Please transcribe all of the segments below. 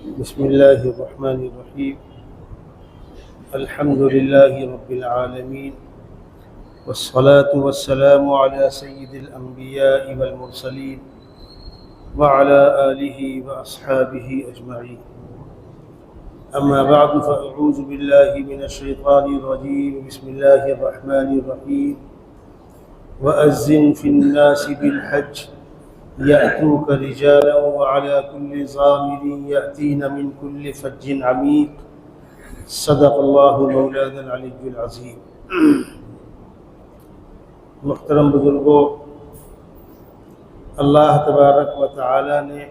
بسم الله الرحمن الرحيم. الحمد لله رب العالمين، والصلاة والسلام على سيد الأنبياء والمرسلين وعلى آله وأصحابه أجمعين. أما بعد، فأعوذ بالله من الشيطان الرجيم. بسم الله الرحمن الرحيم. وأذن في الناس بالحج يأتوك رجالا وعلى كل ضامر يأتين من كل فج عميق. صدق اللہ مولانا العلی العظیم. محترم بزرگوں، اللہ تبارک و تعالی نے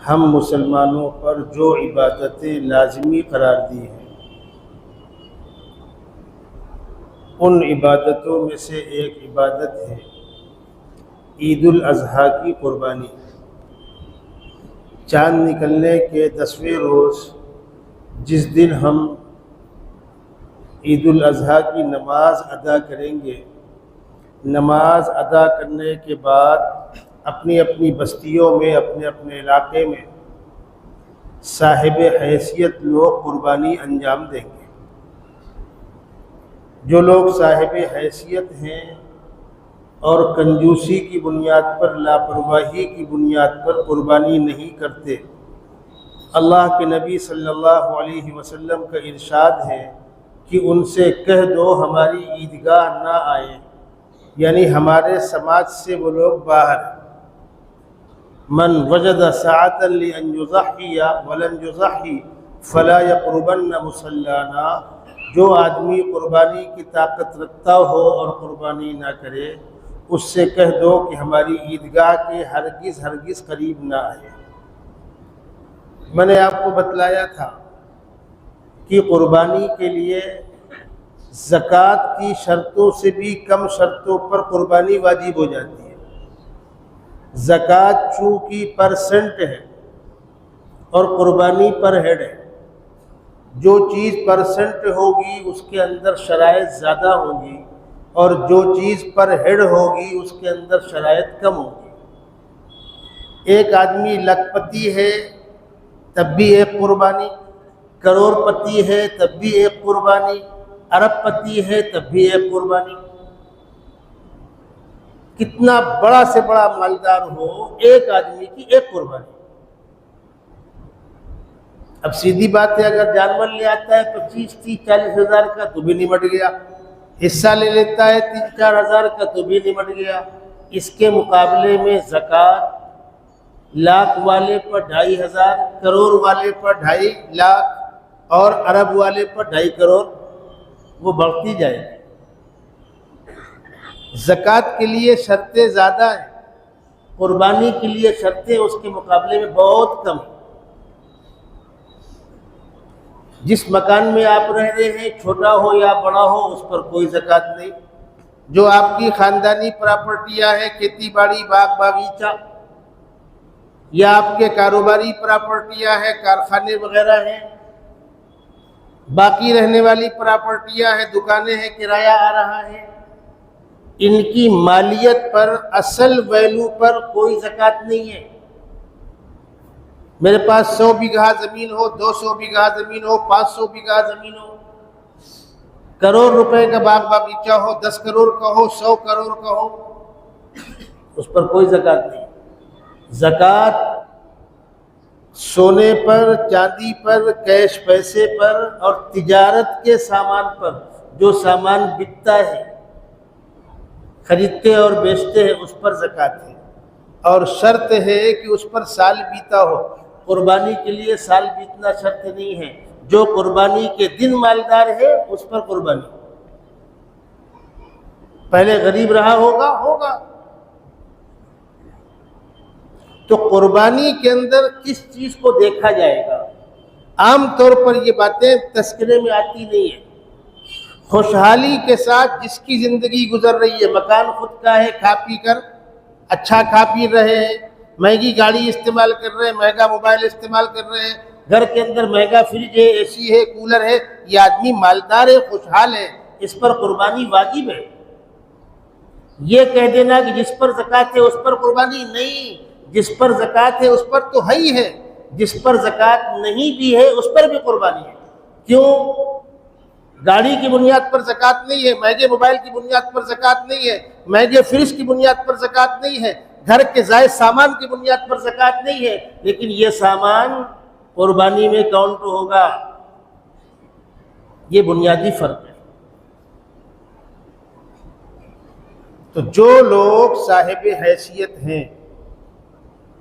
ہم مسلمانوں پر جو عبادتیں لازمی قرار دی ہیں، ان عبادتوں میں سے ایک عبادت ہے عید الاضحیٰ کی قربانی. چاند نکلنے کے 10ویں روز جس دن ہم عید الاضحیٰ کی نماز ادا کریں گے، نماز ادا کرنے کے بعد اپنی اپنی بستیوں میں، اپنے اپنے علاقے میں صاحب حیثیت لوگ قربانی انجام دیں گے. جو لوگ صاحب حیثیت ہیں اور کنجوسی کی بنیاد پر، لاپرواہی کی بنیاد پر قربانی نہیں کرتے، اللہ کے نبی صلی اللہ علیہ وسلم کا ارشاد ہے کہ ان سے کہہ دو ہماری عیدگاہ نہ آئیں، یعنی ہمارے سماج سے وہ لوگ باہر. من وجد ساعة لأن يضحي ولن يضحي فلا يقربن مصلانا. جو آدمی قربانی کی طاقت رکھتا ہو اور قربانی نہ کرے، اس سے کہہ دو کہ ہماری عیدگاہ کے ہرگز قریب نہ آئے. میں نے آپ کو بتلایا تھا کہ قربانی کے لیے زکوٰۃ کی شرطوں سے بھی کم شرطوں پر قربانی واجب ہو جاتی ہے. زکوٰۃ چونکہ پرسنٹ ہے اور قربانی پر ہیڈ ہے. جو چیز پرسنٹ ہوگی اس کے اندر شرائط زیادہ ہوں گی، اور جو چیز پر ہیڈ ہوگی اس کے اندر شرائط کم ہوگی. ایک آدمی لاکھ پتی ہے تب بھی ایک قربانی، کروڑ پتی ہے تب بھی ایک قربانی، ارب پتی ہے تب بھی ایک قربانی. کتنا بڑا سے بڑا مالدار ہو، ایک آدمی کی ایک قربانی. اب سیدھی بات ہے، اگر جانور لے آتا ہے 25, 30, 40 ہزار کا تو بھی نمٹ گیا، حصہ لے لیتا ہے 3-4 ہزار کا تو بھی نمٹ گیا. اس کے مقابلے میں زکوٰۃ لاکھ والے پر 2500، کروڑ والے پر 2.5 لاکھ اور ارب والے پر 2.5 کروڑ، وہ بڑھتی جائے گی. زکوٰۃ کے لیے شرطیں زیادہ ہیں، قربانی کے لیے شرطیں اس کے مقابلے میں بہت کم ہیں. جس مکان میں آپ رہ رہے ہیں، چھوٹا ہو یا بڑا ہو، اس پر کوئی زکوٰۃ نہیں. جو آپ کی خاندانی پراپرٹیاں ہیں، کھیتی باڑی، باغ باغیچہ، یا آپ کے کاروباری پراپرٹیاں ہیں، کارخانے وغیرہ ہیں، باقی رہنے والی پراپرٹیاں ہیں، دکانیں ہیں، کرایہ آ رہا ہے، ان کی مالیت پر، اصل ویلو پر کوئی زکوٰۃ نہیں ہے. میرے پاس 100 بیگھہ زمین ہو، 200 بیگھہ زمین ہو، 500 بیگھہ زمین ہو، کروڑ روپے کا باغ باغیچہ ہو، 10 کروڑ کا ہو، 100 کروڑ کا ہو، اس پر کوئی زکوٰۃ نہیں. زکوٰۃ سونے پر، چاندی پر، کیش پیسے پر اور تجارت کے سامان پر، جو سامان بکتا ہے، خریدتے اور بیچتے ہیں، اس پر زکوٰۃ ہے. اور شرط ہے کہ اس پر سال بیتا ہو. قربانی کے لیے سال بیتنا شرط نہیں ہے. جو قربانی کے دن مالدار ہے اس پر قربانی. پہلے غریب رہا ہوگا. تو قربانی کے اندر کس چیز کو دیکھا جائے گا؟ عام طور پر یہ باتیں تذکرے میں آتی نہیں ہیں. خوشحالی کے ساتھ جس کی زندگی گزر رہی ہے، مکان خود کا ہے، کھا پی کر اچھا کھا پی رہے ہیں، مہنگی گاڑی استعمال کر رہے ہیں، مہنگا موبائل استعمال کر رہے ہیں، گھر کے اندر مہنگا فریج ہے، اے سی ہے، کولر ہے، یہ آدمی مالدار ہے، خوشحال ہے، اس پر قربانی واجب ہے. یہ کہہ دینا کہ جس پر زکوٰۃ ہے اس پر قربانی نہیں، جس پر زکوٰۃ ہے اس پر تو ہے ہی ہے. جس پر زکوٰۃ نہیں بھی ہے اس پر بھی قربانی ہے۔ کیوں؟ گاڑی کی بنیاد پر زکوٰۃ نہیں ہے، مہنگے موبائل کی بنیاد پر زکوٰۃ نہیں ہے، مہنگے فریج کی بنیاد پر زکوٰۃ نہیں ہے، گھر کے زائد سامان کی بنیاد پر زکوٰۃ نہیں ہے، لیکن یہ سامان قربانی میں کاؤنٹ ہوگا۔ یہ بنیادی فرق ہے۔ تو جو لوگ صاحب حیثیت ہیں،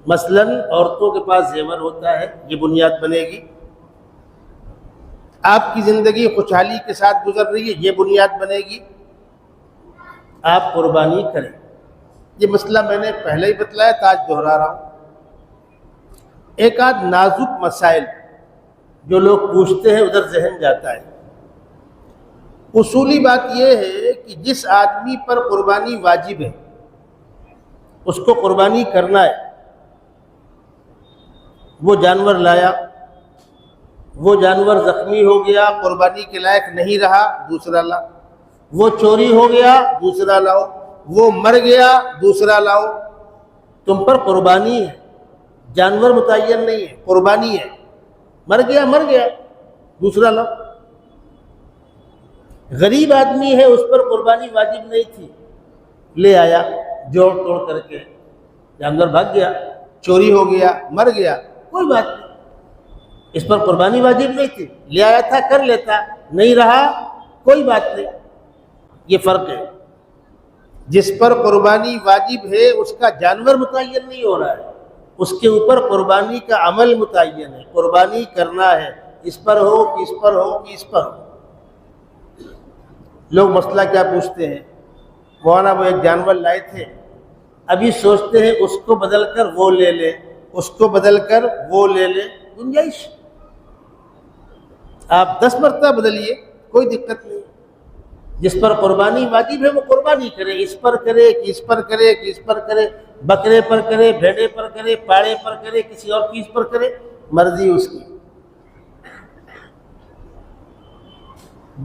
مثلاً عورتوں کے پاس زیور ہوتا ہے، یہ بنیاد بنے گی۔ آپ کی زندگی خوشحالی کے ساتھ گزر رہی ہے، یہ بنیاد بنے گی، آپ قربانی کریں۔ یہ مسئلہ میں نے پہلے ہی بتلایا تھا، آج دہرا رہا ہوں۔ ایک آدھ نازک مسائل جو لوگ پوچھتے ہیں ادھر ذہن جاتا ہے۔ اصولی بات یہ ہے کہ جس آدمی پر قربانی واجب ہے اس کو قربانی کرنا ہے۔ وہ جانور لایا، وہ جانور زخمی ہو گیا، قربانی کے لائق نہیں رہا، دوسرا لا۔ وہ چوری ہو گیا، دوسرا لاؤ۔ وہ مر گیا، دوسرا لاؤ۔ تم پر قربانی ہے، جانور متعین نہیں ہے، قربانی ہے۔ مر گیا، دوسرا لاؤ۔ غریب آدمی ہے، اس پر قربانی واجب نہیں تھی، لے آیا جوڑ توڑ کر کے، جانور بھاگ گیا، چوری ہو گیا، مر گیا، کوئی بات نہیں، اس پر قربانی واجب نہیں تھی، لے آیا تھا، کر لیتا، نہیں رہا، کوئی بات نہیں۔ یہ فرق ہے۔ جس پر قربانی واجب ہے اس کا جانور متعین نہیں ہو رہا ہے، اس کے اوپر قربانی کا عمل متعین ہے، قربانی کرنا ہے، اس پر ہو کہ اس پر ہو کہ اس پر ہو۔ لوگ مسئلہ کیا پوچھتے ہیں، مولانا وہ ایک جانور لائے تھے، ابھی سوچتے ہیں اس کو بدل کر وہ لے لے، اس کو بدل کر وہ لے لے، گنجائش، آپ 10 مرتبہ بدلیے، کوئی دقت نہیں۔ جس پر قربانی واجب ہے وہ قربانی کرے، اس پر کرے کہ اس پر کرے کہ اس پر کرے، بکرے پر کرے، بھیڑے پر کرے، پاڑے پر کرے، کسی اور چیز پر کرے، مرضی اس کی۔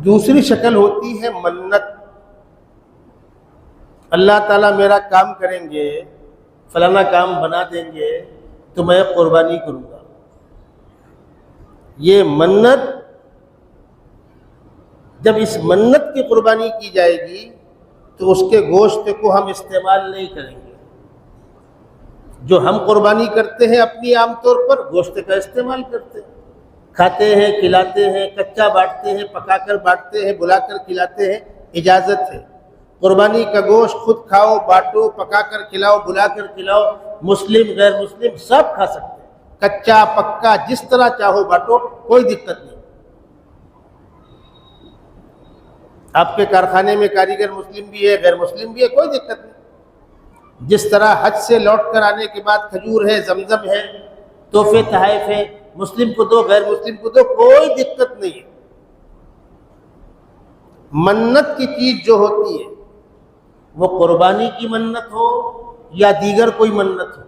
دوسری شکل ہوتی ہے منت۔ اللہ تعالیٰ میرا کام کریں گے، فلانا کام بنا دیں گے تو میں قربانی کروں گا۔ یہ منت، جب اس منت کی قربانی کی جائے گی تو اس کے گوشت کو ہم استعمال نہیں کریں گے۔ جو ہم قربانی کرتے ہیں اپنی عام طور پر گوشت کا استعمال کرتے ہیں، کھاتے ہیں، کھلاتے ہیں، کچا بانٹتے ہیں، پکا کر بانٹتے ہیں، بلا کر کھلاتے ہیں، اجازت ہے۔ قربانی کا گوشت خود کھاؤ، بانٹو، پکا کر کھلاؤ، بلا کر کھلاؤ، مسلم غیر مسلم سب کھا سکتے ہیں، کچا پکا جس طرح چاہو بانٹو، کوئی دقت نہیں۔ آپ کے کارخانے میں کاریگر مسلم بھی ہے، غیر مسلم بھی ہے، کوئی دقت نہیں۔ جس طرح حج سے لوٹ کر آنے کے بعد کھجور ہے، زمزم ہے، تحفے تحائف ہے، مسلم کو دو، غیر مسلم کو دو، کوئی دقت نہیں ہے۔ منت کی چیز جو ہوتی ہے وہ قربانی کی منت ہو یا دیگر کوئی منت ہو،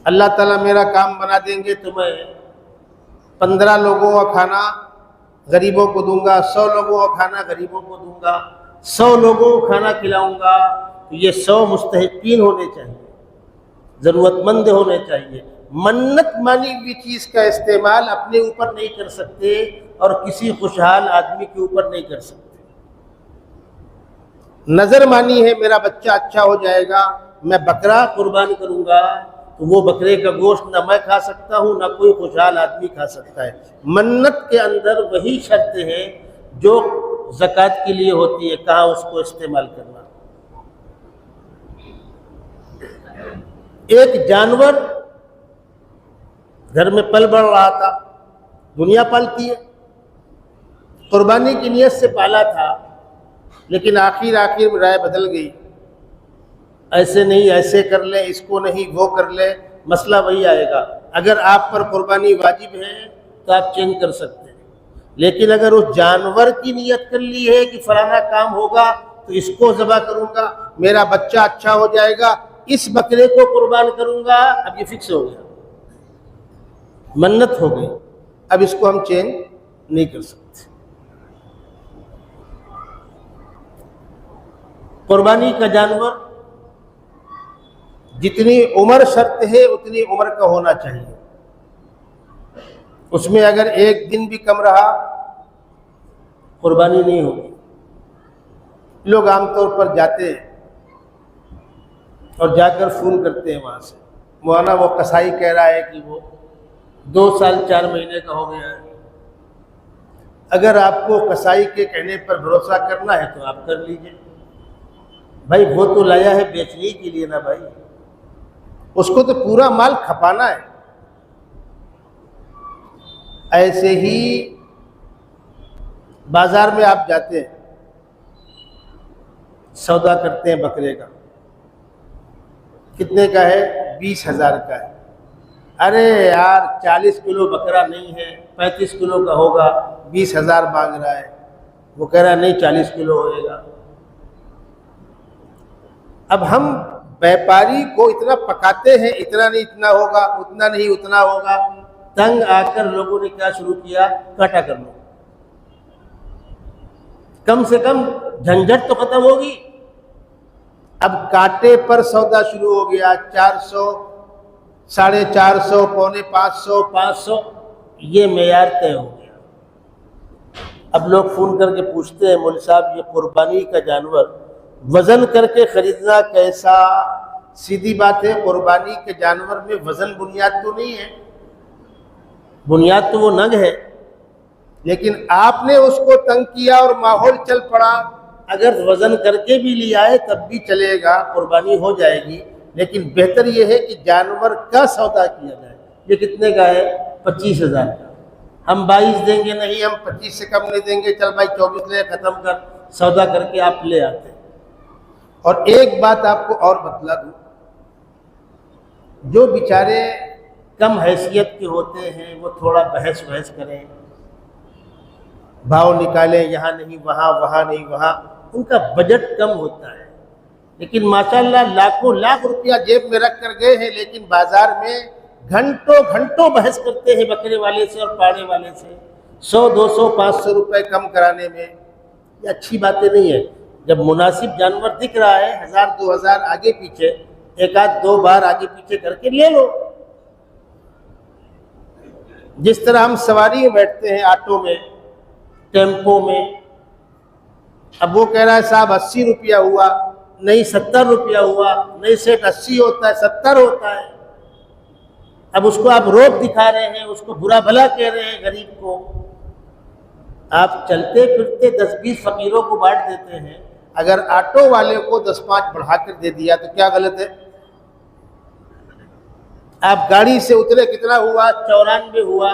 اللہ تعالیٰ میرا کام بنا دیں گے تو میں 15 لوگوں کا کھانا غریبوں کو دوں گا، 100 لوگوں کا کھانا غریبوں کو دوں گا، 100 لوگوں کو کھانا کھلاؤں گا، تو یہ 100 مستحقین ہونے چاہیے، ضرورت مند ہونے چاہیے۔ منت مانی ہوئی چیز کا استعمال اپنے اوپر نہیں کر سکتے اور کسی خوشحال آدمی کے اوپر نہیں کر سکتے۔ نظر مانی ہے میرا بچہ اچھا ہو جائے گا، میں بکرا قربان کروں گا، تو وہ بکرے کا گوشت نہ میں کھا سکتا ہوں نہ کوئی خوشحال آدمی کھا سکتا ہے۔ منت کے اندر وہی شرط ہے جو زکوٰۃ کے لیے ہوتی ہے، کہاں اس کو استعمال کرنا۔ ایک جانور گھر میں پل بڑھ رہا تھا، دنیا پالتی ہے، قربانی کی نیت سے پالا تھا، لیکن آخر میں رائے بدل گئی، ایسے نہیں ایسے کر لیں، اس کو نہیں وہ کر لیں، مسئلہ وہی آئے گا۔ اگر آپ پر قربانی واجب ہے تو آپ چینج کر سکتے ہیں، لیکن اگر اس جانور کی نیت کر لی ہے کہ فلانا کام ہوگا تو اس کو ذبح کروں گا، میرا بچہ اچھا ہو جائے گا، اس بکرے کو قربان کروں گا، اب یہ فکس ہو گیا، منت ہو گئی، اب اس کو ہم چینج نہیں کر سکتے۔ قربانی کا جانور جتنی عمر شرط ہے اتنی عمر کا ہونا چاہیے، اس میں اگر ایک دن بھی کم رہا قربانی نہیں ہوگی۔ لوگ عام طور پر جاتے ہیں اور جا کر فون کرتے ہیں وہاں سے، مولانا وہ قصائی کہہ رہا ہے کہ وہ 2 سال 4 مہینے کا ہو گیا ہے۔ اگر آپ کو قصائی کے کہنے پر بھروسہ کرنا ہے تو آپ کر لیجئے، بھائی وہ تو لایا ہے بیچنے کے لیے نا بھائی، اس کو تو پورا مال کھپانا ہے۔ ایسے ہی بازار میں آپ جاتے ہیں، سودا کرتے ہیں بکرے کا، کتنے کا ہے؟ 20,000 کا ہے۔ ارے یار 40 کلو بکرا نہیں ہے، 35 کلو کا ہوگا، 20,000 مانگ رہا ہے۔ وہ کہہ رہا ہے نہیں 40 کلو ہوئے گا۔ اب ہم بیپاری کو اتنا پکاتے ہیں، اتنا نہیں اتنا ہوگا، اتنا نہیں اتنا ہوگا، تنگ آ کر لوگوں نے کیا شروع کیا؟ کاٹا کر لو، کم سے کم جھنجھٹ تو ختم ہوگی۔ اب کاٹے پر سودا شروع ہو گیا، 400، 450، 450، 500، یہ معیار طے ہو گیا۔ اب لوگ فون کر کے پوچھتے ہیں مولوی صاحب یہ قربانی کا جانور وزن کر کے خریدنا کیسا؟ سیدھی بات ہے، قربانی کے جانور میں وزن بنیاد تو نہیں ہے، بنیاد تو وہ نگ ہے، لیکن آپ نے اس کو تنگ کیا اور ماحول چل پڑا۔ اگر وزن کر کے بھی لیا ہے تب بھی چلے گا، قربانی ہو جائے گی، لیکن بہتر یہ ہے کہ جانور کا سودا کیا جائے۔ یہ کتنے کا ہے؟ 25,000 کا۔ ہم 22 دیں گے نہیں، ہم 25 سے کم نہیں دیں گے، چل بھائی 24 لے، ختم کر، سودا کر کے آپ لے آتے ہیں۔ اور ایک بات آپ کو اور بتلا دوں، جو بیچارے کم حیثیت کے ہوتے ہیں وہ تھوڑا بحث کریں، بھاؤ نکالیں، یہاں نہیں وہاں، وہاں نہیں وہاں، ان کا بجٹ کم ہوتا ہے، لیکن ماشاءاللہ لاکھوں لاکھ روپیہ جیب میں رکھ کر گئے ہیں، لیکن بازار میں گھنٹوں بحث کرتے ہیں بکرے والے سے اور پاڑے والے سے، 100، 200، 500 روپے کم کرانے میں۔ یہ اچھی باتیں نہیں ہے۔ جب مناسب جانور دکھ رہا ہے، 1000، 2000 آگے پیچھے، 1-2 بار آگے پیچھے کر کے لے لو۔ جس طرح ہم سواری میں بیٹھتے ہیں، آٹو میں، ٹیمپو میں، اب وہ کہہ رہا ہے صاحب 80 روپیہ ہوا، نہیں 70 روپیہ ہوا، نہیں سیٹ 80 ہوتا ہے، 70 ہوتا ہے۔ اب اس کو آپ روب دکھا رہے ہیں، اس کو برا بھلا کہہ رہے ہیں غریب کو۔ آپ چلتے پھرتے 10-20 فقیروں کو بانٹ دیتے ہیں، اگر آٹو والے کو 10-5 بڑھا کر دے دیا تو کیا غلط ہے؟ آپ گاڑی سے اترے، کتنا ہوا؟ 94 ہوا،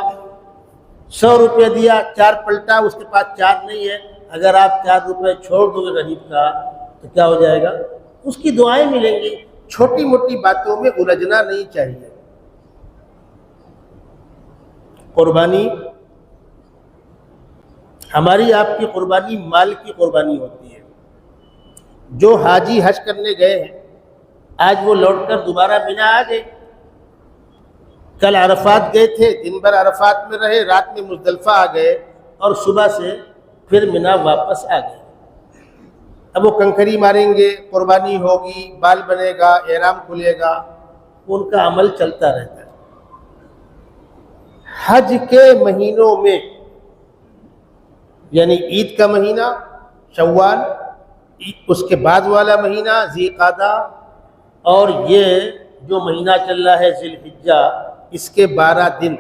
100 روپے دیا، 4 پلٹا، اس کے پاس 4 نہیں ہے، اگر آپ 4 روپے چھوڑ دو گے غریب کا تو کیا ہو جائے گا؟ اس کی دعائیں ملیں گی۔ چھوٹی موٹی باتوں میں الجھنا نہیں چاہیے۔ قربانی، ہماری آپ کی قربانی مال کی قربانی ہوتی ہے۔ جو حاجی حج کرنے گئے ہیں، آج وہ لوٹ کر دوبارہ منی آ گئے، کل عرفات گئے تھے، دن بھر عرفات میں رہے، رات میں مزدلفہ آ گئے اور صبح سے پھر منی واپس آ گئے۔ اب وہ کنکری ماریں گے، قربانی ہوگی، بال بنے گا، احرام کھلے گا، ان کا عمل چلتا رہتا ہے۔ حج کے مہینوں میں، یعنی عید کا مہینہ شوال، اس کے بعد والا مہینہ ذی قعدہ، اور یہ جو مہینہ چل رہا ہے ذی الحجہ، اس کے 12 دن،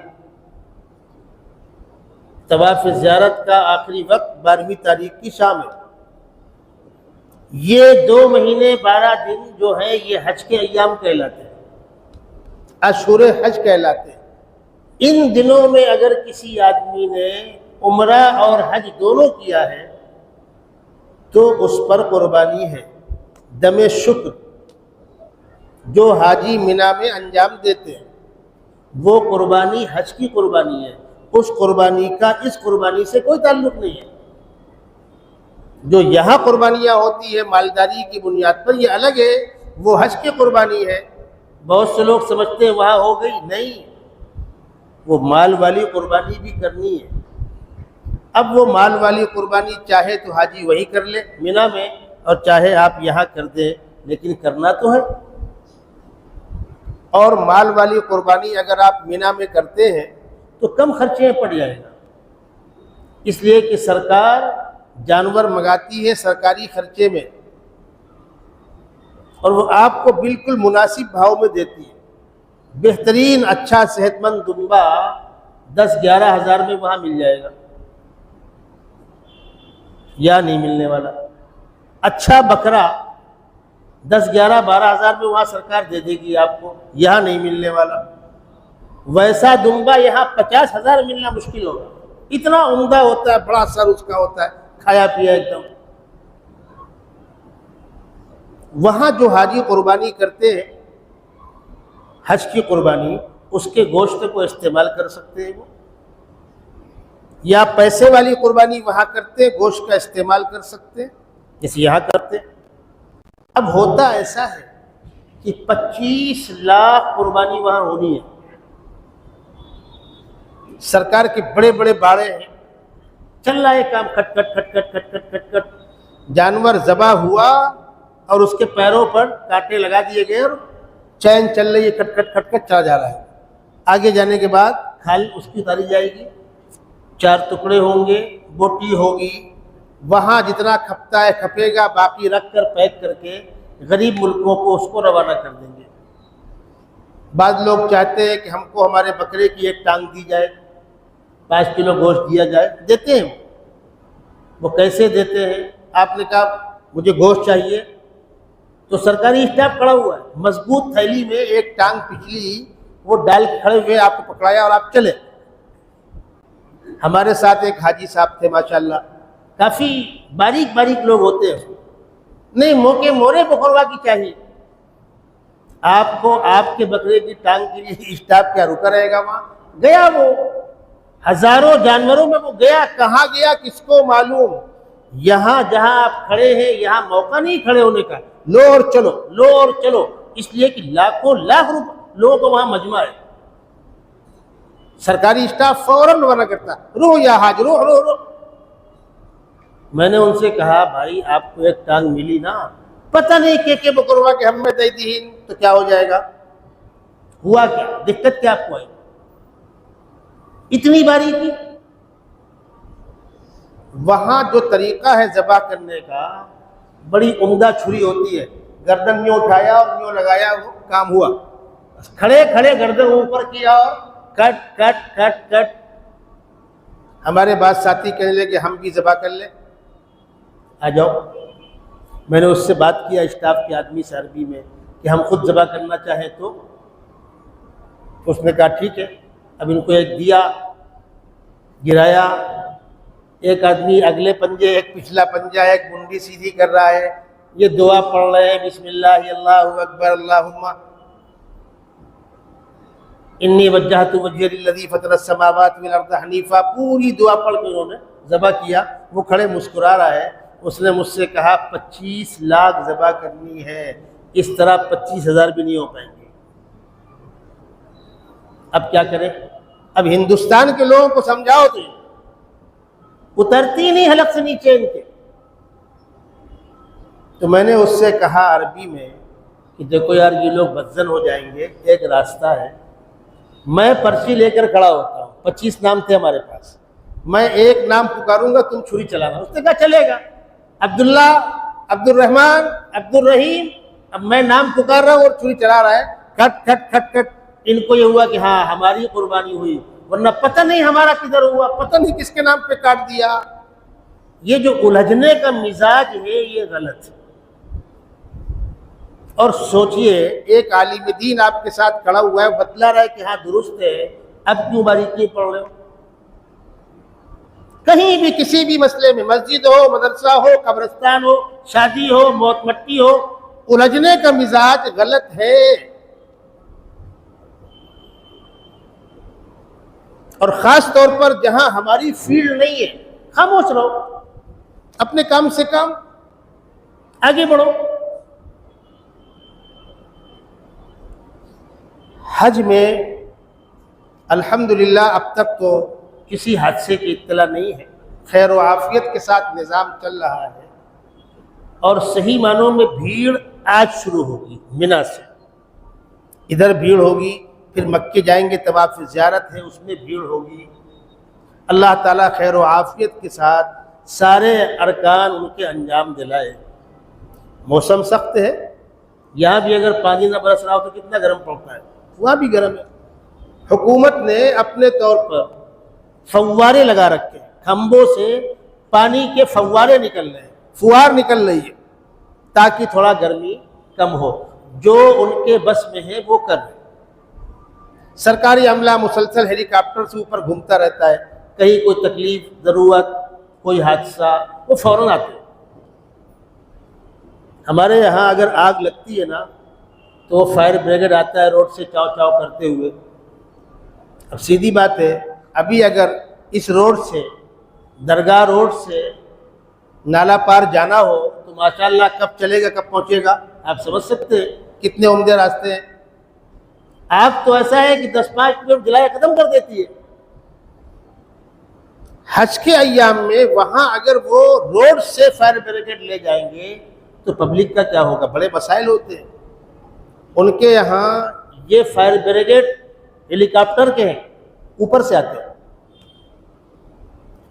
طواف زیارت کا آخری وقت 12ویں تاریخ کی شام ہے۔ یہ 2 مہینے 12 دن جو ہیں یہ حج کے ایام کہلاتے ہیں، اشہر حج کہلاتے ہیں۔ ان دنوں میں اگر کسی آدمی نے عمرہ اور حج دونوں کیا ہے تو اس پر قربانی ہے۔ دم شکر جو حاجی منی میں انجام دیتے ہیں وہ قربانی حج کی قربانی ہے، اس قربانی کا اس قربانی سے کوئی تعلق نہیں ہے۔ جو یہاں قربانیاں ہوتی ہے مالداری کی بنیاد پر، یہ الگ ہے، وہ حج کی قربانی ہے۔ بہت سے لوگ سمجھتے ہیں وہاں ہو گئی، نہیں، وہ مال والی قربانی بھی کرنی ہے۔ اب وہ مال والی قربانی چاہے تو حاجی وہی کر لے منی میں، اور چاہے آپ یہاں کر دیں، لیکن کرنا تو ہے۔ اور مال والی قربانی اگر آپ مینا میں کرتے ہیں تو کم خرچے میں پڑ جائے گا، اس لیے کہ سرکار جانور منگاتی ہے سرکاری خرچے میں، اور وہ آپ کو بالکل مناسب بھاؤ میں دیتی ہے۔ بہترین اچھا صحت مند دمبا 10-11 ہزار میں وہاں مل جائے گا، یا نہیں ملنے والا۔ اچھا بکرا 10-11-12 ہزار میں وہاں سرکار دے دے گی آپ کو، یہاں نہیں ملنے والا۔ ویسا دمبا یہاں 50 ہزار ملنا مشکل ہوگا، اتنا عمدہ ہوتا ہے، بڑا سر اس کا ہوتا ہے، کھایا پیا ایک دم۔ وہاں جو حاجی قربانی کرتے ہیں حج کی قربانی، اس کے گوشت کو استعمال کر سکتے ہیں وہ، یا پیسے والی قربانی وہاں کرتے ہیں گوشت کا استعمال کر سکتے ہیں جیسے یہاں کرتے ہیں۔ اب ہوتا ایسا ہے کہ 25 لاکھ قربانی وہاں ہونی ہے، سرکار کے بڑے بڑے باڑے ہیں، چل رہا ہے کام، کھٹ کھٹ کھٹ کھٹ کھٹ کھٹ کھٹ کھٹ، جانور ذبح ہوا اور اس کے پیروں پر کانٹے لگا دیے گئے اور چین چل رہی ہے، کھٹ کھٹ کھٹ کھٹ چلا جا رہا ہے۔ آگے جانے کے بعد کھال اس کی اتاری جائے گی، 4 ٹکڑے ہوں گے، بوٹی ہوگی، وہاں جتنا کھپتا ہے کھپے گا، باقی رکھ کر پیک کر کے غریب ملکوں کو اس کو روانہ کر دیں گے۔ بعض لوگ چاہتے ہیں کہ ہم کو ہمارے بکرے کی ایک ٹانگ دی جائے، 5 کلو گوشت دیا جائے، دیتے ہیں۔ وہ کیسے دیتے ہیں؟ آپ نے کہا مجھے گوشت چاہیے، تو سرکاری اسٹاف کھڑا ہوا ہے، مضبوط تھیلی میں ایک ٹانگ پچھلی وہ ڈال کے کھڑے ہوئے، آپ کو پکڑایا اور آپ چلے۔ ہمارے ساتھ ایک حاجی صاحب تھے ماشاءاللہ، کافی باریک باریک لوگ ہوتے ہیں، نہیں موقع مورے بکروا کی چاہیے آپ کو، آپ کے بکرے کی ٹانگ کے لیے اسٹاف کیا رکا رہے گا وہاں؟ گیا وہ ہزاروں جانوروں میں، وہ گیا کہاں گیا کس کو معلوم؟ یہاں جہاں آپ کھڑے ہیں یہاں موقع نہیں کھڑے ہونے کا، لو اور چلو، لو اور چلو، اس لیے کہ لاکھوں لاکھ لوگوں کو وہاں مجمع ہے۔ سرکاری اسٹاف فوراً روانہ کرتا، رو یا حاج، رو رو رو۔ میں نے ان سے کہا بھائی آپ کو ایک ٹانگ ملی نا، پتہ نہیں کہ بکروا کے ہم میں دے دی تو کیا ہو جائے گا؟ ہوا کیا؟ دقت کیا آپ کو آئی؟ اتنی باریکی؟ وہاں جو طریقہ ہے ذبح کرنے کا، بڑی عمدہ چھری ہوتی ہے، گردن میں اٹھایا اور یوں لگایا، وہ کام ہوا، کھڑے کھڑے گردن اوپر کیا اور کٹ کٹ کٹ کٹ۔ ہمارے بعض ساتھی کہنے لگے کہ ہم بھی ذبح کر لیں، آ جاؤ۔ میں نے اس سے بات کیا اسٹاف کے آدمی سے عربی میں کہ ہم خود ذبح کرنا چاہیں تو اس نے کہا ٹھیک ہے۔ اب ان کو ایک دیا، گرایا، ایک آدمی اگلے پنجے، ایک پچھلا پنجہ، ایک منڈی سیدھی کر رہا ہے، یہ دعا پڑھ رہے ہیں بسم اللہ اللہ اکبر اللہم انی وجہت وجہی للذی فطر السماوات والارض حنیفا، پوری دعا پڑھ کے انہوں نے ذبح کیا۔ وہ کھڑے مسکرا رہا ہے۔ اس نے مجھ سے کہا 25 لاکھ ذبح کرنی ہے، اس طرح 25,000 بھی نہیں ہو پائیں گے۔ اب کیا کریں؟ اب ہندوستان کے لوگوں کو سمجھاؤ تو اترتی نہیں حلق سے نیچے ان کے۔ تو میں نے اس سے کہا عربی میں کہ دیکھو یار یہ لوگ بدزن ہو جائیں گے، ایک راستہ ہے، میں پرچی لے کر کھڑا ہوتا ہوں، 25 نام تھے ہمارے پاس، میں ایک نام پکاروں گا تم چھری چلانا۔ اس نے کہا چلے گا، عبداللہ، عبد الرحمن، عبد الرحیم۔ اب میں نام پکار رہا ہوں اور چھری چلا رہا ہے، کھٹ کھٹ کھٹ کھٹ۔ ان کو یہ ہوا کہ ہاں ہماری قربانی ہوئی، ورنہ پتہ نہیں ہمارا کدھر ہوا، پتہ نہیں کس کے نام پہ کاٹ دیا۔ یہ جو الجھنے کا مزاج ہے یہ غلط ہے۔ اور سوچئے ایک عالم دین آپ کے ساتھ کھڑا ہوا ہے، بتلا رہا ہے کہ ہاں درست ہے، اب کیوں باریکی پڑھ رہے ہو؟ کہیں بھی کسی بھی مسئلے میں، مسجد ہو، مدرسہ ہو، قبرستان ہو، شادی ہو، موت مٹی ہو، الجھنے کا مزاج غلط ہے۔ اور خاص طور پر جہاں ہماری فیلڈ نہیں ہے، خاموش رہو، اپنے کام سے کام آگے بڑھو۔ حج میں الحمدللہ اب تک تو کسی حادثے کی اطلاع نہیں ہے، خیر و عافیت کے ساتھ نظام چل رہا ہے، اور صحیح معنوں میں بھیڑ آج شروع ہوگی منا سے۔ ادھر بھیڑ ہوگی، پھر مکے جائیں گے طواف زیارت ہے اس میں بھیڑ ہوگی۔ اللہ تعالیٰ خیر و عافیت کے ساتھ سارے ارکان ان کے انجام دلائے۔ موسم سخت ہے، یہاں بھی اگر پانی نہ برس رہا ہو تو کتنا گرم پڑتا ہے، وہاں بھی گرم ہے۔ حکومت نے اپنے طور پر فوارے لگا رکھے ہیں، کھمبوں سے پانی کے فوارے نکل رہے ہیں، فوار نکل رہی ہے تاکہ تھوڑا گرمی کم ہو۔ جو ان کے بس میں ہے وہ کر رہے ہیں۔ سرکاری عملہ مسلسل ہیلی کاپٹر سے اوپر گھومتا رہتا ہے، کہیں کوئی تکلیف، ضرورت، کوئی حادثہ، وہ فوراً آتے ہیں۔ ہمارے یہاں اگر آگ لگتی ہے نا تو فائر بریگیڈ آتا ہے روڈ سے چاؤ چاؤ کرتے ہوئے۔ اب سیدھی بات ہے، ابھی اگر اس روڈ سے، درگاہ روڈ سے نالا پار جانا ہو تو ماشاءاللہ کب چلے گا کب پہنچے گا آپ سمجھ سکتے ہیں، کتنے عمدہ راستے ہیں۔ آگ تو ایسا ہے کہ 10-5 منٹ جلائے ختم کر دیتی ہے۔ حج کے ایام میں وہاں اگر وہ روڈ سے فائر بریگیڈ لے جائیں گے تو پبلک کا کیا ہوگا؟ بڑے مسائل ہوتے ہیں ان کے یہاں۔ یہ فائر بریگیڈ ہیلی کاپٹر کے ہیں، اوپر سے آتے ہیں،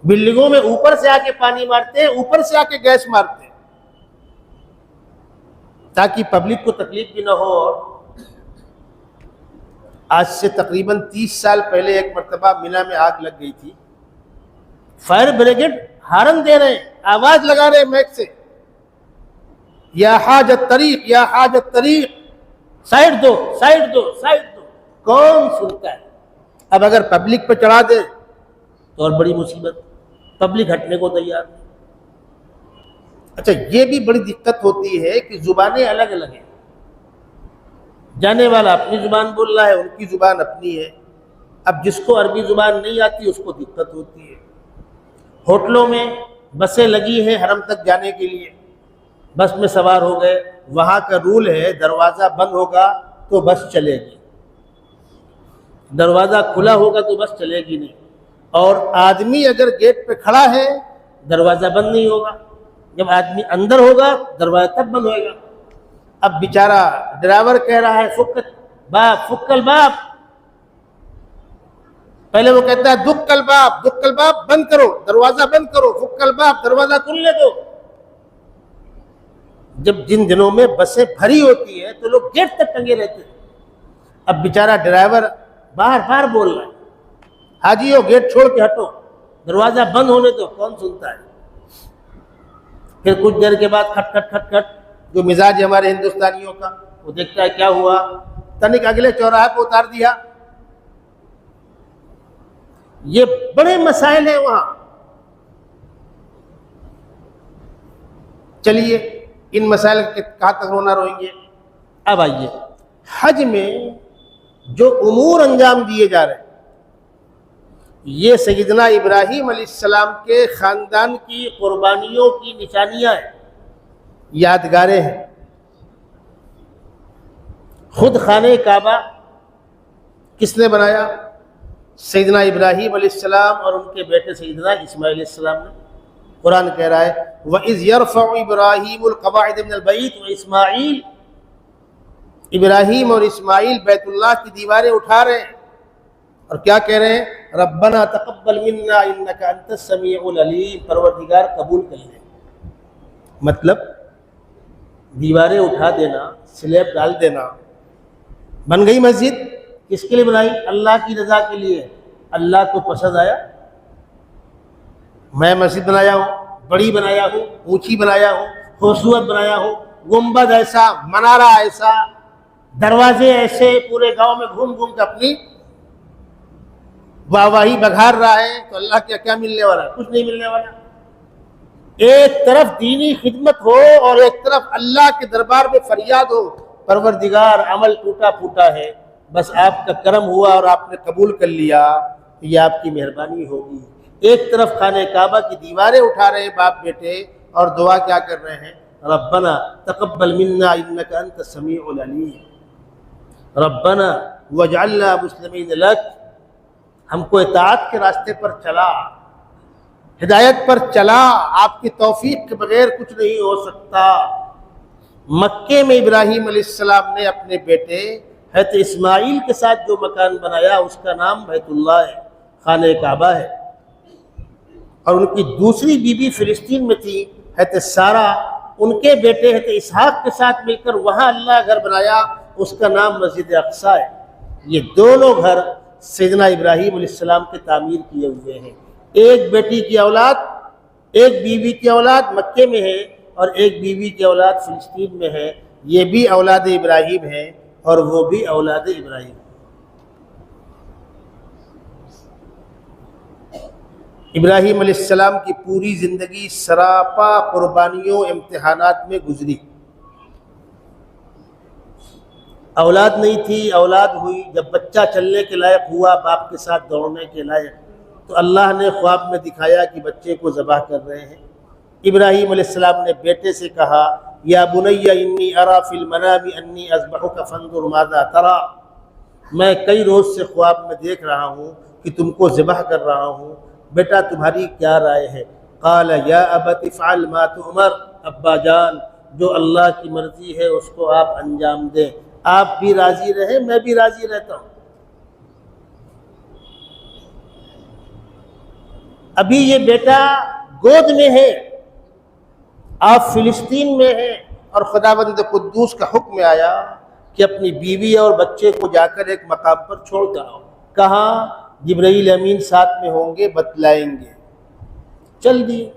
بلڈنگوں میں اوپر سے آ کے پانی مارتے ہیں، اوپر سے آ کے گیس مارتے ہیں تاکہ پبلک کو تکلیف بھی نہ ہو۔ آج سے تقریباً 30 سال پہلے ایک مرتبہ مینا میں آگ لگ گئی تھی۔ فائر بریگیڈ ہارن دے رہے ہیں، آواز لگا رہے ہیں میک سے، یا حاجت طریق، یا حاجت طریق، سائڈ دو سائڈ دو سائڈ دو۔ کون سنتا ہے؟ اب اگر پبلک پہ چڑھا دے تو اور بڑی مصیبت، پبلک ہٹنے کو تیار نہیں۔ اچھا یہ بھی بڑی دقت ہوتی ہے کہ زبانیں الگ الگ ہیں، جانے والا اپنی زبان بول رہا ہے، ان کی زبان اپنی ہے۔ اب جس کو عربی زبان نہیں آتی اس کو دقت ہوتی ہے۔ ہوٹلوں میں بسیں لگی ہیں حرم تک جانے کے لیے، بس میں سوار ہو گئے، وہاں کا رول ہے دروازہ بند ہوگا تو بس چلے گی، دروازہ کھلا ہوگا تو بس چلے گی نہیں، اور آدمی اگر گیٹ پہ کھڑا ہے دروازہ بند نہیں ہوگا، جب آدمی اندر ہوگا دروازہ تب بند ہوئے گا۔ اب بیچارہ ڈرائیور کہہ رہا ہے فک الباب، پہلے وہ کہتا ہے دک الباب، بند کرو دروازہ، بند کرو، فک الباب، دروازہ کھلنے دو۔ جب جن دنوں میں بسیں بھری ہوتی ہے تو لوگ گیٹ تک ٹنگے رہتے ہیں۔ اب بیچارہ ڈرائیور بار بار بول رہا ہے حاجیو گیٹ چھوڑ کے ہٹو، دروازہ بند ہونے دو، کون سنتا ہے؟ پھر کچھ دیر کے بعد کھٹ کھٹ کھٹ کھٹ، جو مزاج ہے ہمارے ہندوستانیوں کا، وہ دیکھتا ہے کیا ہوا، تنک اگلے چوراہے پہ اتار دیا۔ یہ بڑے مسائل ہیں وہاں۔ چلیے ان مسائل کے کہاں تک رونا روئیں گے۔ اب آئیے حج میں جو امور انجام دیے جا رہے ہیں، یہ سیدنا ابراہیم علیہ السلام کے خاندان کی قربانیوں کی نشانیاں ہیں، یادگاریں ہیں۔ خود خانہ کعبہ کس نے بنایا؟ سیدنا ابراہیم علیہ السلام اور ان کے بیٹے سیدنا اسماعیل علیہ السلام نے۔ قرآن کہہ رہا ہے وَإِذْ يَرْفَعُ إِبْرَاهِيمُ الْقَوَاعِدَ مِنَ الْبَيْتِ وَإِسْمَاعِيلُ، ابراہیم اور اسماعیل بیت اللہ کی دیواریں اٹھا رہے ہیں اور کیا کہہ رہے ہیں؟ ربنا تقبل منا انک انت السمیع العلیم، پروردگار قبول کر لے۔ مطلب دیواریں اٹھا دینا، سلیب ڈال دینا، بن گئی مسجد۔ کس کے لیے بنائی؟ اللہ کی رضا کے لیے۔ اللہ کو پسند آیا، میں مسجد بنایا ہوں، بڑی بنایا ہوں، اونچی بنایا ہوں، خوبصورت بنایا ہوں، گنبد ایسا، منارہ ایسا، دروازے ایسے، پورے گاؤں میں گھوم گھوم کے اپنی واہواہی بگھار رہا ہے، تو اللہ کیا کیا ملنے والا؟ کچھ نہیں ملنے والا۔ ایک طرف دینی خدمت ہو اور ایک طرف اللہ کے دربار میں فریاد ہو، پروردگار عمل ٹوٹا پھوٹا ہے، بس آپ کا کرم ہوا اور آپ نے قبول کر لیا، یہ آپ کی مہربانی ہوگی۔ ایک طرف خانہ کعبہ کی دیواریں اٹھا رہے ہیں باپ بیٹے اور دعا کیا کر رہے ہیں؟ ربنا تقبل منا انک انت السمیع العلیم، ربنا واجعلنا مسلمین لک، ہم کو اطاعت کے راستے پر چلا، ہدایت پر چلا، آپ کی توفیق کے بغیر کچھ نہیں ہو سکتا۔ مکے میں ابراہیم علیہ السلام نے اپنے بیٹے حضرت اسماعیل کے ساتھ جو مکان بنایا اس کا نام بیت اللہ ہے، خانہ کعبہ ہے۔ اور ان کی دوسری بیوی فلسطین میں تھی حضرت سارہ، ان کے بیٹے حضرت اسحاق کے ساتھ مل کر وہاں اللہ گھر بنایا، اس کا نام مسجد اقصیٰ ہے۔ یہ دونوں گھر سیدنا ابراہیم علیہ السلام کے تعمیر کیے ہوئے ہیں۔ ایک بیٹی کی اولاد، ایک بیوی کی اولاد مکے میں ہے اور ایک بیوی کی اولاد فلسطین میں ہے، یہ بھی اولاد ابراہیم ہے اور وہ بھی اولاد ابراہیم۔ ابراہیم علیہ السلام کی پوری زندگی سراپا قربانیوں امتحانات میں گزری۔ اولاد نہیں تھی، اولاد ہوئی، جب بچہ چلنے کے لائق ہوا، باپ کے ساتھ دوڑنے کے لائق، تو اللہ نے خواب میں دکھایا کہ بچے کو ذبح کر رہے ہیں۔ ابراہیم علیہ السلام نے بیٹے سے کہا یا بنی انی اری فی المنام انی اذبحک فانظر ماذا تری، میں کئی روز سے خواب میں دیکھ رہا ہوں کہ تم کو ذبح کر رہا ہوں، بیٹا تمہاری کیا رائے ہے؟ قال یا ابت افعل ما تؤمر، ابا جان جو اللہ کی مرضی ہے اس کو آپ انجام دیں، آپ بھی راضی رہیں میں بھی راضی رہتا ہوں۔ ابھی یہ بیٹا گود میں ہے، آپ فلسطین میں ہیں، اور خداوند قدوس کا حکم آیا کہ اپنی بیوی اور بچے کو جا کر ایک مقام پر چھوڑ کر آؤ۔ کہاں؟ جبرائیل امین ساتھ میں ہوں گے، بتلائیں گے۔ چل دیے۔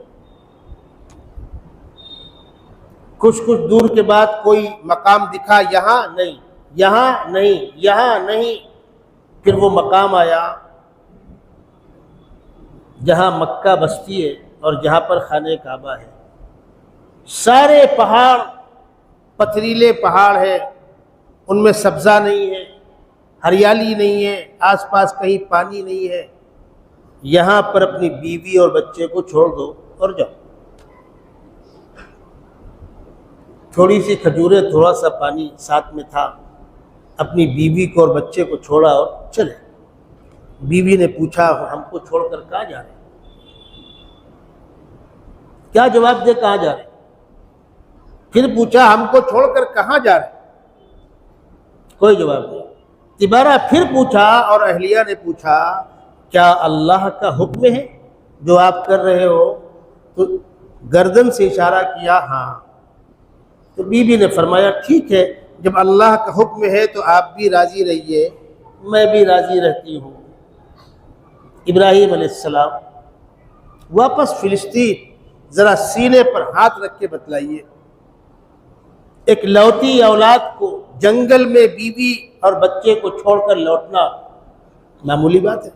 کچھ دور کے بعد کوئی مقام دکھا، یہاں نہیں، یہاں نہیں، یہاں نہیں، پھر وہ مقام آیا جہاں مکہ بستی ہے اور جہاں پر خانہ کعبہ ہے۔ سارے پہاڑ پتھریلے پہاڑ ہیں، ان میں سبزہ نہیں ہے، ہریالی نہیں ہے، آس پاس کہیں پانی نہیں ہے۔ یہاں پر اپنی بیوی اور بچے کو چھوڑ دو اور جاؤ۔ تھوڑی سی کھجوریں، تھوڑا سا پانی ساتھ میں تھا، اپنی بیوی کو اور بچے کو چھوڑا اور چلے۔ بیوی نے پوچھا ہم کو چھوڑ کر کہاں جا رہے؟ کیا جواب دے کہاں جا رہے؟ پھر پوچھا ہم کو چھوڑ کر کہاں جا رہے؟ کوئی جواب نہیں۔ دوبارہ پھر پوچھا اور اہلیہ نے پوچھا کیا اللہ کا حکم ہے جو آپ کر رہے ہو؟ تو گردن سے اشارہ کیا ہاں۔ تو بیوی نے فرمایا ٹھیک ہے، جب اللہ کا حکم ہے تو آپ بھی راضی رہیے، میں بھی راضی رہتی ہوں۔ ابراہیم علیہ السلام واپس فلسطین، ذرا سینے پر ہاتھ رکھ کے بتلائیے، ایک لوتی اولاد کو جنگل میں بیوی اور بچے کو چھوڑ کر لوٹنا معمولی بات ہے؟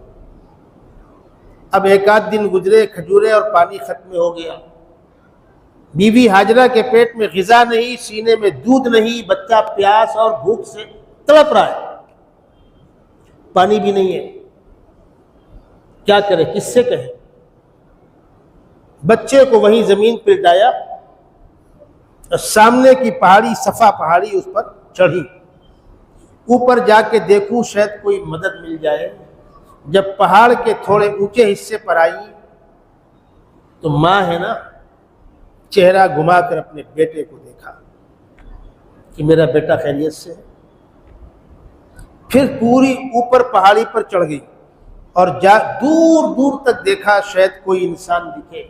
اب ایک آدھ دن گزرے، کھجوریں اور پانی ختم ہو گیا، بیوی ہاجرہ کے پیٹ میں غذا نہیں، سینے میں دودھ نہیں، بچہ پیاس اور بھوک سے تڑپ رہا ہے، پانی بھی نہیں ہے، کیا کرے، کس سے کہے؟ بچے کو وہیں زمین پہ لٹایا، سامنے کی پہاڑی، صفا پہاڑی، اس پر چڑھی، اوپر جا کے دیکھوں شاید کوئی مدد مل جائے۔ جب پہاڑ کے تھوڑے اونچے حصے پر آئی تو ماں ہے نا، چہرہ گھما کر اپنے بیٹے کو دیکھا کہ میرا بیٹا خیریت سے ہے۔ پھر پوری اوپر پہاڑی پر چڑھ گئی اور دور دور تک دیکھا شاید کوئی انسان دکھے،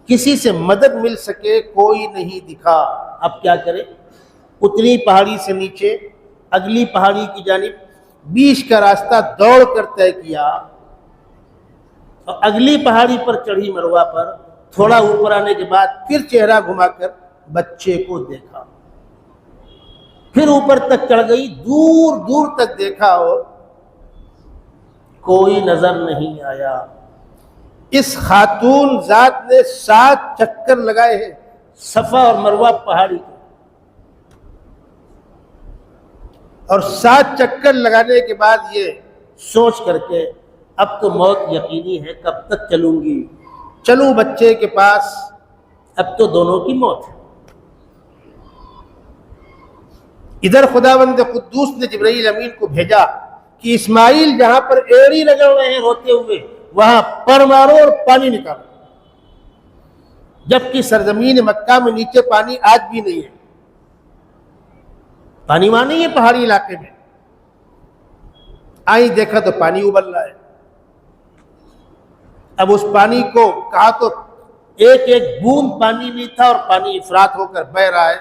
کسی سے مدد مل سکے، کوئی نہیں دکھا۔ اب کیا کرے؟ اتنی پہاڑی سے نیچے اگلی پہاڑی کی جانب 20 کا راستہ دوڑ کر طے کیا اور اگلی پہاڑی پر چڑھی، مروہ پر، تھوڑا اوپر آنے کے بعد پھر چہرہ گھما کر بچے کو دیکھا، پھر اوپر تک چڑھ گئی، دور دور تک دیکھا اور کوئی نظر نہیں آیا۔ اس خاتون ذات نے 7 چکر لگائے ہیں صفا اور مروہ پہاڑی کے، اور 7 چکر لگانے کے بعد یہ سوچ کر کے اب تو موت یقینی ہے، کب تک چلوں گی، چلوں بچے کے پاس، اب تو دونوں کی موت ہے۔ ادھر خداوند قدوس نے جبرائیل امین کو بھیجا کہ اسماعیل جہاں پر ایڑی رگڑ رہے ہیں روتے ہوئے، وہاں پر مارو اور پانی نکالو، جبکہ سرزمین مکہ میں نیچے پانی آج بھی نہیں ہے، پانی وہاں نہیں ہے پہاڑی علاقے میں۔ آئی دیکھا تو پانی ابل رہا ہے. اب اس پانی کو کہا تو ایک ایک بوند پانی نہیں تھا اور پانی افراط ہو کر بہہ رہا ہے.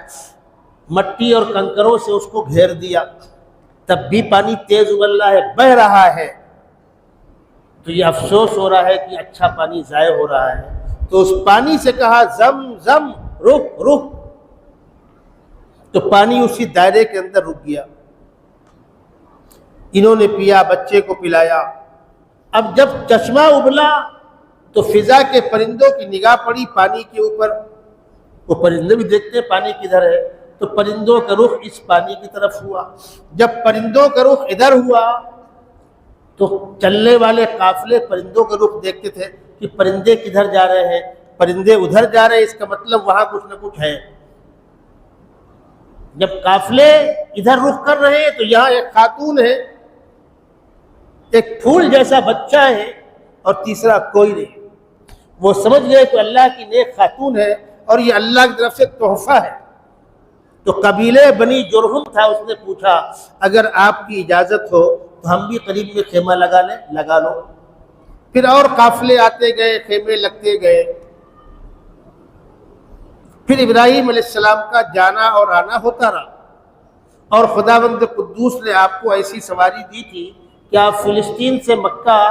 مٹی اور کنکروں سے اس کو گھیر دیا, تب بھی پانی تیز ابل رہا ہے, بہہ رہا ہے. تو یہ افسوس ہو رہا ہے کہ اچھا پانی ضائع ہو رہا ہے. تو اس پانی سے کہا زم زم, رک رک. تو پانی اسی دائرے کے اندر رک گیا. انہوں نے پیا, بچے کو پلایا. اب جب چشمہ ابلا تو فضا کے پرندوں کی نگاہ پڑی پانی کے اوپر. وہ پرندے بھی دیکھتے ہیں پانی کدھر ہے, تو پرندوں کا رخ اس پانی کی طرف ہوا. جب پرندوں کا رخ ادھر ہوا تو چلنے والے قافلے پرندوں کا رخ دیکھتے تھے کہ پرندے کدھر جا رہے ہیں. پرندے ادھر جا رہے ہیں, اس کا مطلب وہاں کچھ نہ کچھ ہے. جب قافلے ادھر رخ کر رہے ہیں تو یہاں ایک خاتون ہے, ایک پھول جیسا بچہ ہے, اور تیسرا کوئی نہیں. وہ سمجھ گئے کہ اللہ کی نیک خاتون ہے اور یہ اللہ کی طرف سے تحفہ ہے. تو قبیلے بنی جرہم تھا, اس نے پوچھا اگر آپ کی اجازت ہو تو ہم بھی قریب میں خیمہ لگا لیں. لگا لو. پھر اور قافلے آتے گئے, خیمے لگتے گئے. پھر ابراہیم علیہ السلام کا جانا اور آنا ہوتا رہا, اور خداوند قدوس نے آپ کو ایسی سواری دی تھی کہ آپ فلسطین سے مکہ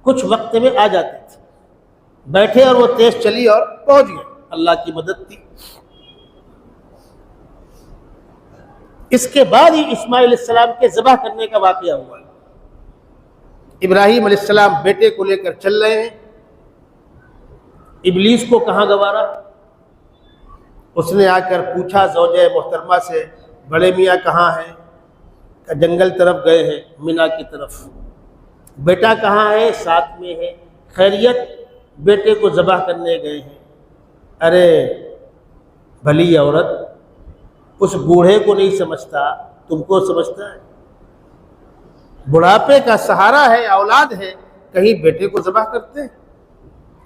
کچھ وقت میں آ جاتے تھے. بیٹھے اور وہ تیز چلی اور پہنچ گئے. اللہ کی مدد تھی. اس کے بعد ہی اسماعیل علیہ السلام کے ذبح کرنے کا واقعہ ہوا. ابراہیم علیہ السلام بیٹے کو لے کر چل رہے ہیں. ابلیس کو کہاں گوارا, اس نے آ کر پوچھا زوجہ محترمہ سے, بڑے میاں کہاں ہیں؟ کہ جنگل طرف گئے ہیں, مینا کی طرف. بیٹا کہاں ہے؟ ساتھ میں ہے. خیریت؟ بیٹے کو ذبح کرنے گئے ہیں. ارے بھلی عورت, اس بوڑھے کو نہیں سمجھتا, تم کو سمجھتا ہے. بڑھاپے کا سہارا ہے, اولاد ہے, کہیں بیٹے کو ذبح کرتے ہیں.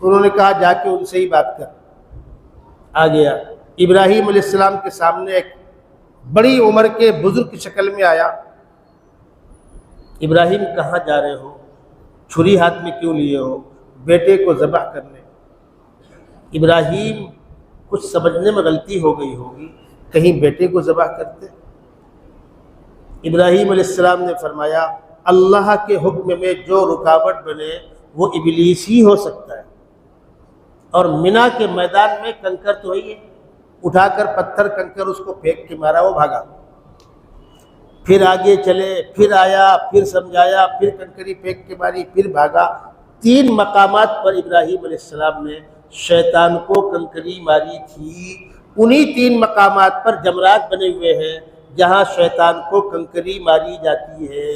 انہوں نے کہا جا کے ان سے ہی بات کر. آ گیا. ابراہیم علیہ السلام کے سامنے ایک بڑی عمر کے بزرگ کی شکل میں آیا. ابراہیم کہاں جا رہے ہو؟ چھری ہاتھ میں کیوں لیے ہو؟ بیٹے کو ذبح کرنے. ابراہیم کچھ سمجھنے میں غلطی ہو گئی ہوگی, کہیں بیٹے کو ذبح کرتے. ابراہیم علیہ السلام نے فرمایا اللہ کے حکم میں جو رکاوٹ بنے وہ ابلیس ہی ہو سکتا ہے. اور مینا کے میدان میں کنکر تو ہی ہے, اٹھا کر پتھر کنکر اس کو پھینک کے مارا, وہ بھاگا. پھر آگے چلے, پھر آیا, پھر سمجھایا, پھر کنکری پھینک کے ماری, پھر بھاگا. 3 مقامات پر ابراہیم علیہ السلام نے شیطان کو کنکری ماری تھی. انہی 3 مقامات پر جمرات بنے ہوئے ہیں جہاں شیطان کو کنکری ماری جاتی ہے.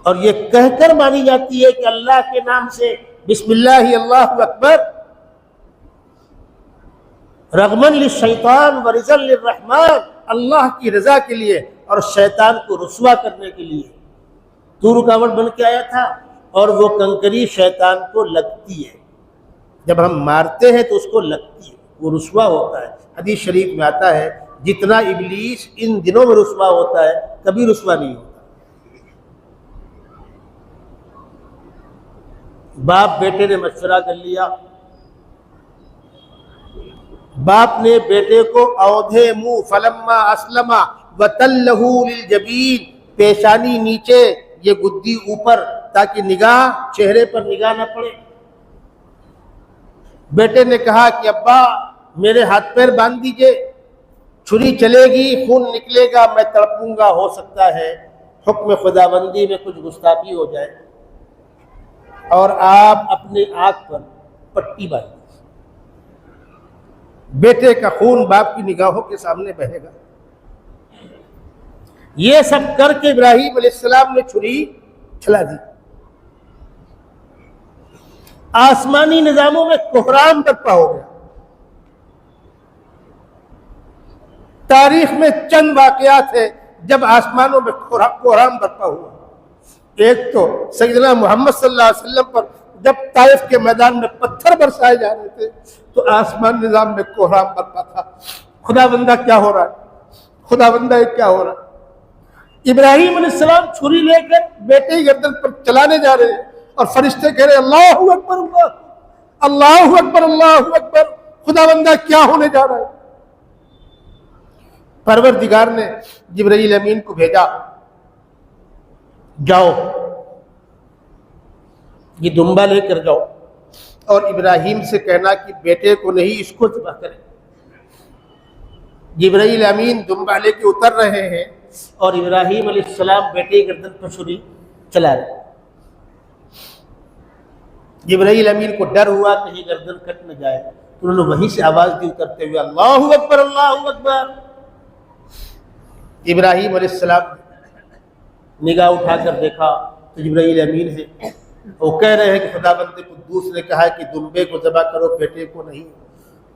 اور یہ کہہ کر ماری جاتی ہے کہ اللہ کے نام سے, بسم اللہ اللہ اکبر, رغمن للشیطان ورضا للرحمن, اللہ کی رضا کے لیے اور شیطان کو رسوا کرنے کے لیے. تو رکاوٹ بن کے آیا تھا, اور وہ کنکری شیطان کو لگتی ہے. جب ہم مارتے ہیں تو اس کو لگتی ہے, وہ رسوا ہوتا ہے. حدیث شریف میں آتا ہے جتنا ابلیس ان دنوں میں رسوا ہوتا ہے کبھی رسوا نہیں ہوتا. باپ بیٹے نے مشورہ کر لیا. باپ نے بیٹے کو اودھے منہ فلما اسلم وتلہ للجبین, پیشانی نیچے, یہ گدی اوپر, تاکہ نگاہ چہرے پر نگاہ نہ پڑے. بیٹے نے کہا کہ ابا میرے ہاتھ پیر باندھ دیجئے, چھری چلے گی, خون نکلے گا, میں تڑپوں گا, ہو سکتا ہے حکم خداوندی میں کچھ گستاخی ہو جائے. اور آپ اپنے آنکھ پر پٹی باندھیں. بیٹے کا خون باپ کی نگاہوں کے سامنے بہے گا. یہ سب کر کے ابراہیم علیہ السلام نے چھری چلا دی. آسمانی نظاموں میں کوہرام برپا ہو گیا. تاریخ میں چند واقعات ہیں جب آسمانوں میں کوہرام برپا ہوا. ایک تو سیدنا محمد صلی اللہ علیہ وسلم پر جب طائف کے میدان میں پتھر برسائے جا رہے تھے تو آسمان نظام میں کوہرام برپا تھا. خدا بندہ کیا ہو رہا ہے, خدا بندہ کیا ہو رہا ہے؟ ابراہیم علیہ السلام چھری لے کر بیٹے کی گردن پر چلانے جا رہے ہیں اور فرشتے کہہ رہے اللہ اکبر اللہ اکبر اللہ اکبر. خدا بندہ کیا ہونے جا رہا ہے؟ پروردگار نے جبرائیل امین کو بھیجا، جاؤ یہ دمبا لے کر جاؤ اور ابراہیم سے کہنا کہ بیٹے کو نہیں اس کو ذبح کریں. جبرائیل امین دمبا لے کے اتر رہے ہیں اور ابراہیم علیہ السلام بیٹے کی گردن پر چھری چلا رہے ہیں. جبرائیل امین کو ڈر ہوا کہیں گردن کٹ نہ جائے تو انہوں نے وہیں سے آواز دی اترتے ہوئے اللہ اکبر اللہ اکبر. ابراہیم علیہ السلام نگاہ اٹھا کر دیکھا تو جبرائیل امین ہے، وہ کہہ رہے ہیں کہ خدا بند قدوس نے کہا کہ دمبے کو ذبح کرو بیٹے کو نہیں.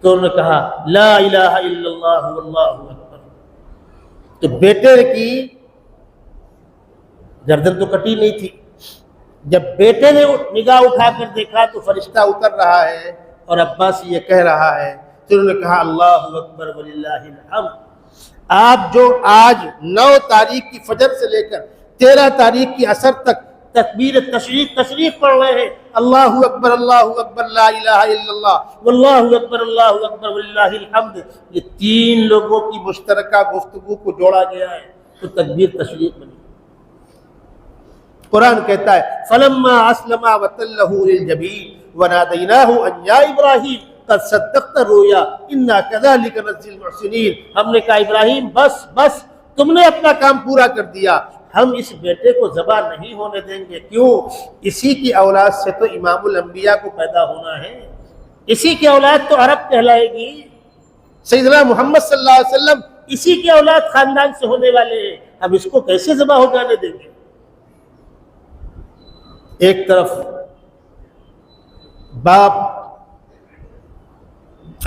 تو انہوں نے کہا لا الہ الا اللہ واللہ اکبر. تو بیٹے کی گردن تو کٹی نہیں تھی. جب بیٹے نے نگاہ اٹھا کر دیکھا تو فرشتہ اتر رہا ہے اور ابا سے یہ کہہ رہا ہے. تو انہوں نے کہا اللہ اکبر وللہ الحمد. آپ جو آج 9 تاریخ کی فجر سے لے کر 13 تاریخ کی عصر تک تکبیر تشریف پڑھ رہے ہیں اللہ اکبر لا الہ الا اللہ واللہ اکبر وللہ الحمد، یہ 3 لوگوں کی مشترکہ گفتگو کو جوڑا گیا ہے تو تکبیر تشریف بنی. قرآن کہتا ہے فلما اسلما وتلہ للجبین ونادیناہ ان یا ابراہیم قد صدقت الرؤیا انا کذلک نجزی المحسنین. ہم نے کہا ابراہیم بس تم نے اپنا کام پورا کر دیا، ہم اس بیٹے کو ذبح نہیں ہونے دیں گے. کیوں؟ اسی کی اولاد سے تو امام الانبیاء کو پیدا ہونا ہے، اسی کی اولاد تو عرب کہلائے گی. سیدنا محمد صلی اللہ علیہ وسلم اسی کی اولاد خاندان سے ہونے والے ہیں، ہم اس کو کیسے ذبح ہو جانے دیں گے؟ ایک طرف باپ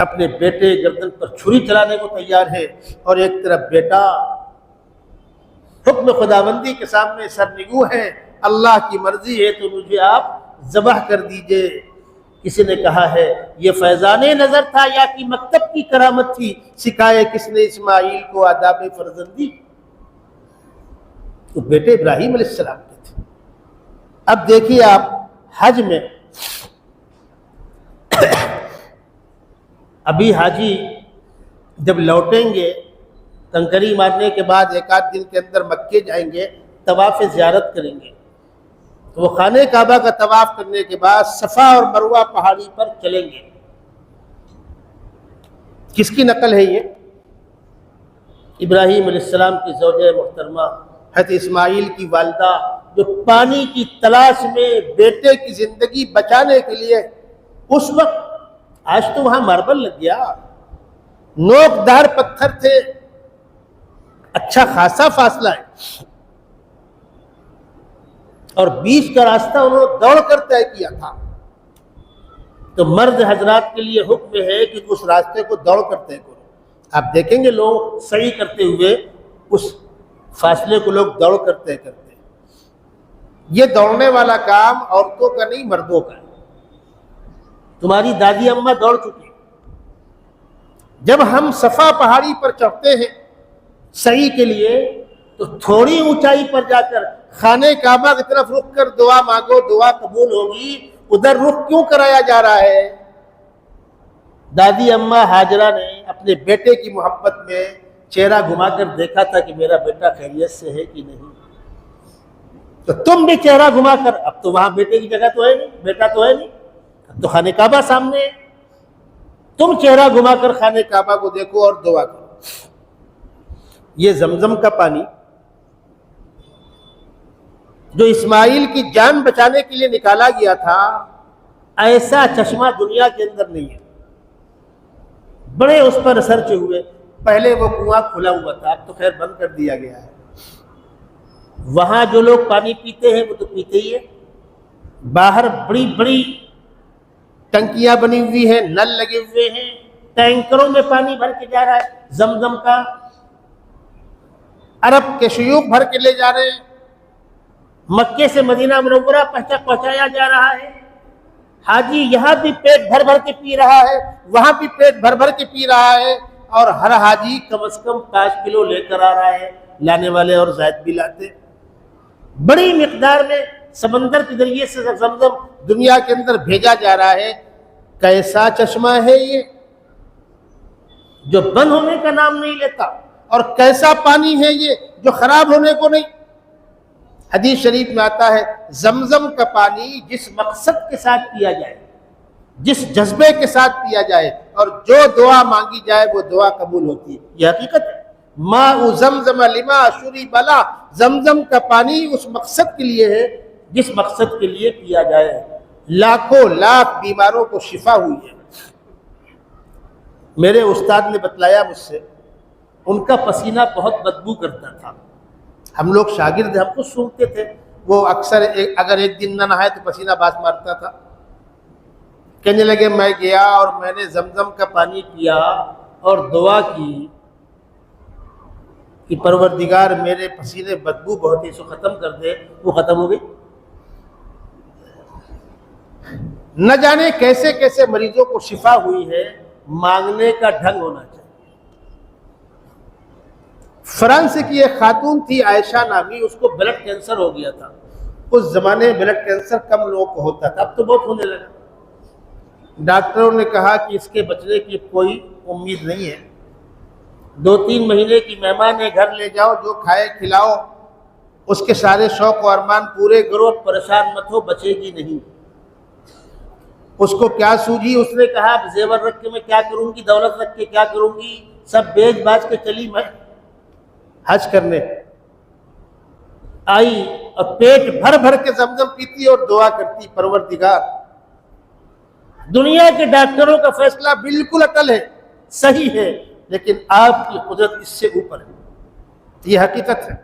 اپنے بیٹے گردن پر چھری چلانے کو تیار ہے اور ایک طرف بیٹا حکم خداوندی کے سامنے سرنگو ہے، اللہ کی مرضی ہے تو مجھے آپ ذبح کر دیجئے. کسی نے کہا ہے یہ فیضان نظر تھا یا کہ مکتب کی کرامت تھی، سکھائے کس نے اسماعیل کو آداب فرزندی. تو بیٹے ابراہیم علیہ السلام کے تھے. اب دیکھیے آپ حج میں ابھی حاجی جب لوٹیں گے کنکری مارنے کے بعد 1 آدھ دن کے اندر مکے جائیں گے، طواف زیارت کریں گے. تو وہ خانہ کعبہ کا طواف کرنے کے بعد صفا اور مروہ پہاڑی پر چلیں گے. کس کی نقل ہے یہ؟ ابراہیم علیہ السلام کی زوجہ محترمہ حضرت اسماعیل کی والدہ جو پانی کی تلاش میں بیٹے کی زندگی بچانے کے لیے اس وقت، آج تو وہاں ماربل لگ گیا، نوکدار پتھر تھے، اچھا خاصا فاصلہ ہے اور بیچ کا راستہ انہوں نے دوڑ کر طے کیا تھا. تو مرد حضرات کے لیے حکم ہے کہ اس راستے کو دوڑ کر طے کرو. آپ دیکھیں گے لوگ صحیح کرتے ہوئے اس فاصلے کو لوگ دوڑ کر طے کرتے ہیں. یہ دوڑنے والا کام عورتوں کا نہیں مردوں کا ہے. تمہاری دادی اماں دوڑ چکی. جب ہم صفا پہاڑی پر چڑھتے ہیں صحیح کے لیے تو تھوڑی اونچائی پر جا کر خانہ کعبہ کی طرف رخ کر دعا مانگو، دعا قبول ہوگی. ادھر رخ کیوں کرایا جا رہا ہے؟ دادی اماں ہاجرہ نے اپنے بیٹے کی محبت میں چہرہ گھما کر دیکھا تھا کہ میرا بیٹا خیریت سے ہے کہ نہیں. تو تم بھی چہرہ گھما کر، اب تو وہاں بیٹے کی جگہ تو ہے نہیں، بیٹا تو ہے نہیں، اب تو خانہ کعبہ سامنے ہے، تم چہرہ گھما کر خانہ کعبہ کو دیکھو اور دعا کرو. یہ زمزم کا پانی جو اسماعیل کی جان بچانے کے لیے نکالا گیا تھا، ایسا چشمہ دنیا کے اندر نہیں ہے. بڑے اس پر ریسرچ ہوئے. پہلے وہ کنواں کھلا ہوا تھا، اب تو خیر بند کر دیا گیا ہے. وہاں جو لوگ پانی پیتے ہیں وہ تو پیتے ہی ہیں. باہر بڑی بڑی ٹنکیاں بنی ہوئی ہیں، نل لگے ہوئے ہیں، ٹینکروں میں پانی بھر کے جا رہا ہے زمزم کا. عرب کے شیوخ بھر کے لے جا رہے ہیں. مکے سے مدینہ منورہ پہنچایا جا رہا ہے. حاجی یہاں بھی پیٹ بھر بھر کے پی رہا ہے، وہاں بھی پیٹ بھر بھر کے پی رہا ہے. اور ہر حاجی کم از کم 5 کلو لے کر آ رہا ہے، لانے والے اور زائد بھی لاتے، بڑی مقدار میں سمندر کے ذریعے سے زمزم دنیا کے اندر بھیجا جا رہا ہے۔ کیسا چشمہ ہے یہ جو بند ہونے کا نام نہیں لیتا، اور کیسا پانی ہے یہ جو خراب ہونے کو نہیں۔ حدیث شریف میں آتا ہے زمزم کا پانی جس مقصد کے ساتھ پیا جائے، جس جذبے کے ساتھ پیا جائے اور جو دعا مانگی جائے وہ دعا قبول ہوتی ہے، یہ حقیقت ہے۔ ماء زمزم لما شرب له، زمزم کا پانی اس مقصد کے لیے ہے جس مقصد کے لیے پیا جائے۔ لاکھوں لاکھ بیماروں کو شفا ہوئی ہے۔ میرے استاد نے بتلایا مجھ سے، ان کا پسینہ بہت بدبو کرتا تھا، ہم لوگ شاگرد ہم کو سنتے تھے، وہ اکثر اگر ایک دن نہ نہائے تو پسینہ باز مارتا تھا۔ کہنے لگے میں گیا اور میں نے زمزم کا پانی پیا اور دعا کی کہ پروردگار میرے پسینے بدبو بہت ہی سو ختم کر دے، وہ ختم ہو گئی۔ نہ جانے کیسے کیسے مریضوں کو شفا ہوئی ہے، مانگنے کا ڈھنگ ہونا چاہیے۔ فرانس کی ایک خاتون تھی عائشہ نامی، اس کو بلڈ کینسر ہو گیا تھا۔ اس زمانے میں بلڈ کینسر کم لوگوں کو ہوتا تھا، اب تو بہت ہونے لگا۔ ڈاکٹروں نے کہا کہ اس کے بچنے کی کوئی امید نہیں ہے، 2-3 مہینے کی مہمان ہے، گھر لے جاؤ، جو کھائے کھلاؤ، اس کے سارے شوق و ارمان پورے کرو، پریشان مت ہو، بچے گی نہیں۔ اس کو کیا سوجھی، اس نے کہا اب زیور رکھ کے میں کیا کروں گی، دولت رکھ کے کیا کروں گی، سب بیچ باچ کے چلی میں حج کرنے۔ آئی اور پیٹ بھر بھر کے زمزم پیتی اور دعا کرتی، پروردگار دنیا کے ڈاکٹروں کا فیصلہ بالکل اٹل ہے، صحیح ہے، لیکن آپ کی قدرت اس سے اوپر ہے، یہ حقیقت ہے۔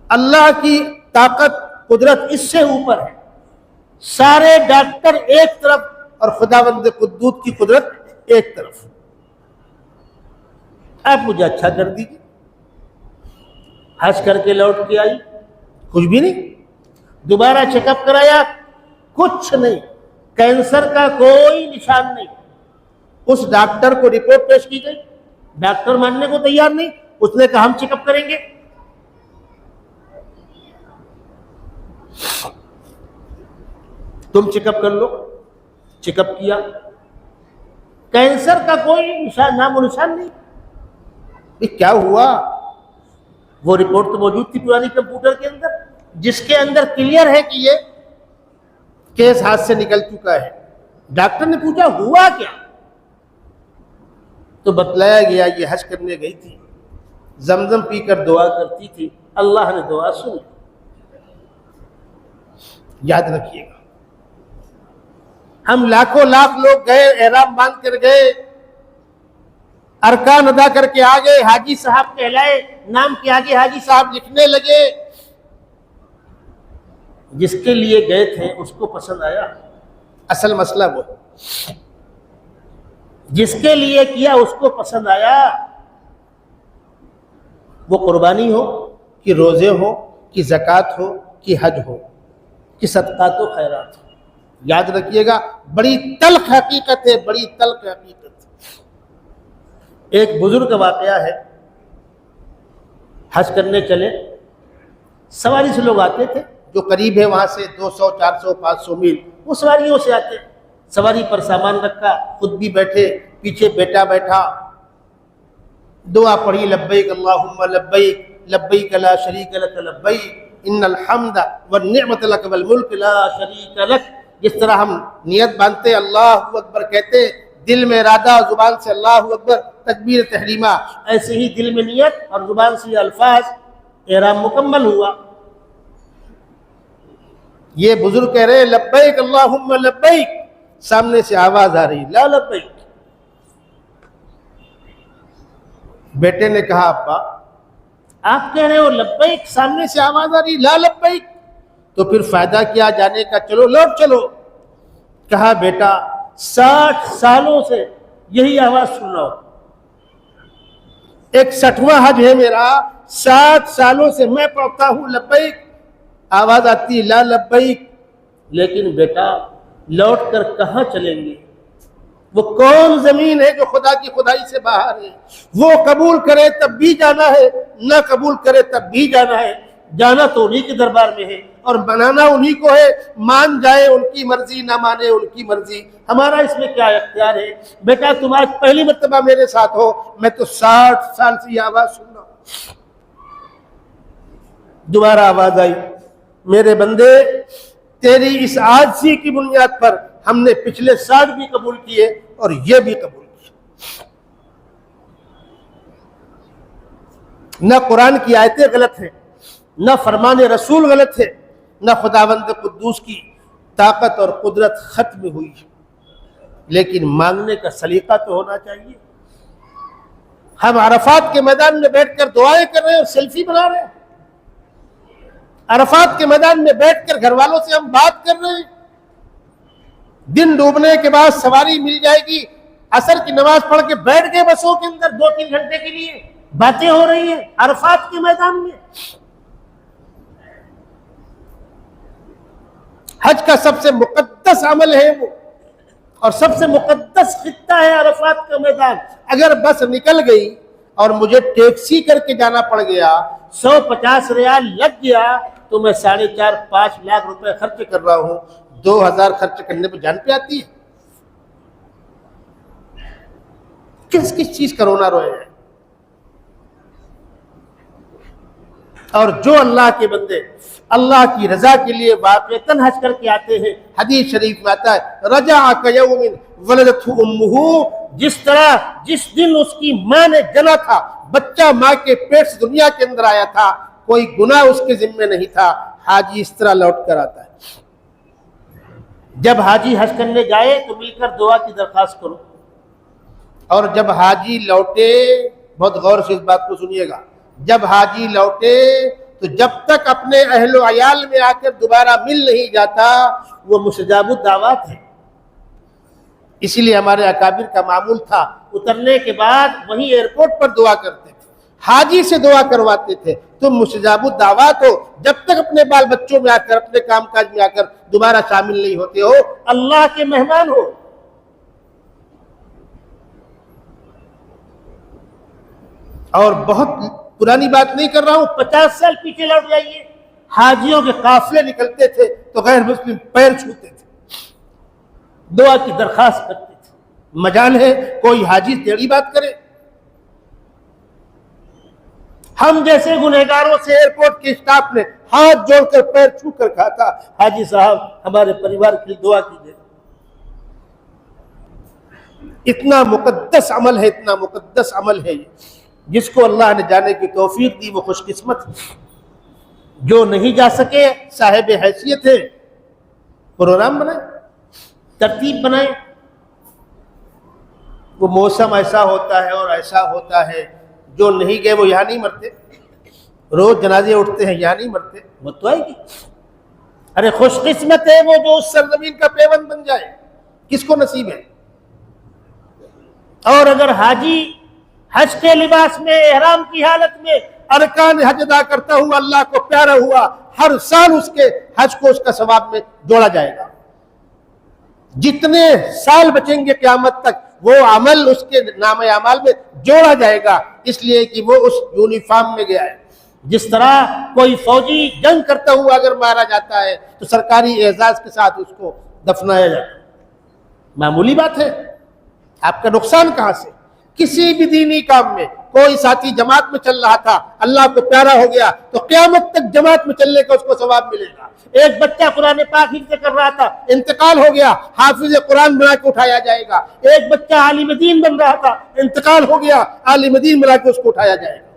اللہ کی طاقت قدرت اس سے اوپر ہے، سارے ڈاکٹر ایک طرف اور خداوند قدوس کی قدرت ایک طرف۔ آپ مجھے اچھا کر دیجیے، حج کر کے لوٹ کے آئی، کچھ بھی نہیں، دوبارہ چیک اپ کرایا، کچھ نہیں، کینسر کا کوئی نشان نہیں۔ اس ڈاکٹر کو رپورٹ پیش کی گئی، ڈاکٹر ماننے کو تیار نہیں، اس نے کہا ہم چیک اپ کریں گے۔ تم چیک اپ کر لو، چیک اپ کیا، کینسر کا کوئی نشان، نام و نشان نہیں۔ یہ کیا ہوا؟ وہ رپورٹ تو موجود تھی پرانی کمپیوٹر کے اندر، جس کے اندر کلیئر ہے کہ یہ کیس ہاتھ سے نکل چکا ہے۔ ڈاکٹر نے پوچھا ہوا کیا؟ تو بتلایا گیا یہ حج کرنے گئی تھی، زمزم پی کر دعا کرتی تھی، اللہ نے دعا سنی۔ یاد رکھیے گا، ہم لاکھوں لاکھ لوگ گئے، احرام باندھ کر گئے، ارکان ادا کر کے آ گئے، حاجی صاحب کہلائے، نام کے آگے حاجی صاحب لکھنے لگے۔ جس کے لیے گئے تھے اس کو پسند آیا، اصل مسئلہ وہ ہے، جس کے لیے کیا اس کو پسند آیا۔ وہ قربانی ہو کہ روزے ہو کہ زکوٰۃ ہو کہ حج ہو کہ صدقات و خیرات ہو، یاد رکھیے گا، بڑی تلخ حقیقت ہے، بڑی تلخ حقیقت۔ ایک بزرگ کا واقعہ ہے، حج کرنے چلے، سواری سے لوگ آتے تھے، جو قریب ہے وہاں سے 200 400 500 میل، وہ سواریوں سے آتے، سواری پر سامان رکھا، خود بھی بیٹھے، پیچھے بیٹا بیٹھا، دعا پڑھی، لبیک اللہم لبیک لبیک لا شریک لک لبیک ان الحمد والنعمت لک والملک لا شریک لک۔ جس طرح ہم نیت باندھتے اللہ اکبر کہتے، دل میں ارادہ، زبان سے اللہ اکبر تکبیر تحریمہ، ایسے ہی دل میں نیت اور زبان سے الفاظ، احرام مکمل ہوا۔ یہ بزرگ کہہ رہے لبیک اللہم لبیک، سامنے سے آواز آ رہی لا لبیک۔ بیٹے نے کہا ابا آپ کہہ رہے ہو لبیک، سامنے سے آواز آ رہی لا لبیک، تو پھر فائدہ کیا جانے کا، چلو لوٹ چلو۔ کہا بیٹا 60 سالوں سے یہی آواز سن رہا ہوں، 61واں حج ہے میرا، 60 سالوں سے میں پڑھتا ہوں لبیک، آواز آتی لا لبیک، لیکن بیٹا لوٹ کر کہاں چلیں گے؟ وہ کون زمین ہے جو خدا کی خدائی سے باہر ہے؟ وہ قبول کرے تب بھی جانا ہے، نہ قبول کرے تب بھی جانا ہے۔ جانا تو انہی کے دربار میں ہے اور بنانا انہی کو ہے، مان جائے ان کی مرضی، نہ مانے ان کی مرضی، ہمارا اس میں کیا اختیار ہے؟ بیٹا تم آج پہلی مرتبہ میرے ساتھ ہو، میں تو 60 سال سے یہ آواز سن رہا ہوں۔ دوبارہ آواز آئی، میرے بندے تیری اس عاجزی کی بنیاد پر ہم نے پچھلے 60 بھی قبول کیے اور یہ بھی قبول کیے۔ نہ قرآن کی آیتیں غلط ہیں، نہ فرمان رسول غلط ہے، نہ خداوند قدوس کی طاقت اور قدرت ختم ہوئی، لیکن مانگنے کا سلیقہ تو ہونا چاہیے۔ ہم عرفات کے میدان میں بیٹھ کر دعائیں کر رہے ہیں اور سیلفی بنا رہے ہیں، عرفات کے میدان میں بیٹھ کر گھر والوں سے ہم بات کر رہے ہیں، دن ڈوبنے کے بعد سواری مل جائے گی، عصر کی نماز پڑھ کے بیٹھ گئے بسوں کے اندر 2-3 گھنٹے کے لیے، باتیں ہو رہی ہیں عرفات کے میدان میں۔ حج کا سب سے مقدس عمل ہے وہ، اور سب سے مقدس خطہ ہے عرفات کا میدان۔ اگر بس نکل گئی اور مجھے ٹیکسی کر کے جانا پڑ گیا، 150 ریال لگ گیا، تو میں 4.5-5 لاکھ روپے خرچ کر رہا ہوں، 2000 خرچ کرنے پہ جان پہ آتی ہے؟ کس کس چیز کا رونا روئے ہیں؟ اور جو اللہ کے بندے اللہ کی رضا کے لیے واقعتاً حج کر کے آتے ہیں، حدیث شریف میں آتا ہے رجع کیوم ولدتہ امہ، جس طرح جس دن اس کی ماں نے جنا تھا، بچہ ماں کے پیٹ سے دنیا کے اندر آیا تھا، کوئی گناہ اس کے ذمہ نہیں تھا، حاجی اس طرح لوٹ کر آتا ہے۔ جب حاجی حج کرنے جائے تو مل کر دعا کی درخواست کرو، اور جب حاجی لوٹے، بہت غور سے اس بات کو سنیے گا، جب حاجی لوٹے تو جب تک اپنے اہل و عیال میں آ کر دوبارہ مل نہیں جاتا، وہ مستجاب الدعوات ہے۔ اسی لیے ہمارے اکابر کا معمول تھا، اترنے کے بعد وہیں ایئرپورٹ پر دعا کرتے تھے، حاجی سے دعا کرواتے تھے، تم مستجاب الدعوات ہو، جب تک اپنے بال بچوں میں آ کر، اپنے کام کاج میں آ کر دوبارہ شامل نہیں ہوتے ہو، اللہ کے مہمان ہو۔ اور بہت پرانی بات نہیں کر رہا ہوں، 50 سال پیچھے لوٹ جائیے، حاجیوں کے قافلے نکلتے تھے تو غیر مسلم پیر چھوتے تھے، دعا کی درخواست کرتے تھے۔ مجال ہے کوئی حاجی ٹیڑھی بات کرے؟ ہم جیسے گنہگاروں سے ایئرپورٹ کے اسٹاف نے ہاتھ جوڑ کر پیر چھو کر کہا تھا، حاجی صاحب ہمارے پریوار کی دعا کیجیے۔ اتنا مقدس عمل ہے، اتنا مقدس عمل ہے یہ، جس کو اللہ نے جانے کی توفیق دی وہ خوش قسمت ہے۔ جو نہیں جا سکے صاحب حیثیت ہے، پروگرام بنائیں، ترتیب بنائیں۔ وہ موسم ایسا ہوتا ہے اور ایسا ہوتا ہے، جو نہیں گئے وہ یہاں نہیں مرتے، روز جنازے اٹھتے ہیں یہاں نہیں مرتے، وہ تو آئے گی۔ ارے خوش قسمت ہے وہ جو اس سرزمین کا پیوند بن جائے، کس کو نصیب ہے؟ اور اگر حاجی حج کے لباس میں، احرام کی حالت میں ارکان حج ادا کرتا ہوا اللہ کو پیارا ہوا، ہر سال اس کے حج کو اس کا ثواب میں جوڑا جائے گا۔ جتنے سال بچیں گے قیامت تک وہ عمل اس کے نام اعمال میں جوڑا جائے گا، اس لیے کہ وہ اس یونیفارم میں گیا ہے۔ جس طرح کوئی فوجی جنگ کرتا ہوا اگر مارا جاتا ہے تو سرکاری اعزاز کے ساتھ اس کو دفنایا جاتا ہے۔ معمولی بات ہے، آپ کا نقصان کہاں سے؟ کسی بھی دینی کام میں کوئی ساتھی جماعت میں چل رہا تھا، اللہ کو پیارا ہو گیا تو قیامت تک جماعت میں چلنے کا اس کو ثواب ملے گا۔ ایک بچہ قرآن پاک حفظ کر رہا تھا، انتقال ہو گیا، حافظ قرآن بنا کے اٹھایا جائے گا۔ ایک بچہ عالم دین بن رہا تھا، انتقال ہو گیا، عالم دین بنا کے اس کو اٹھایا جائے گا۔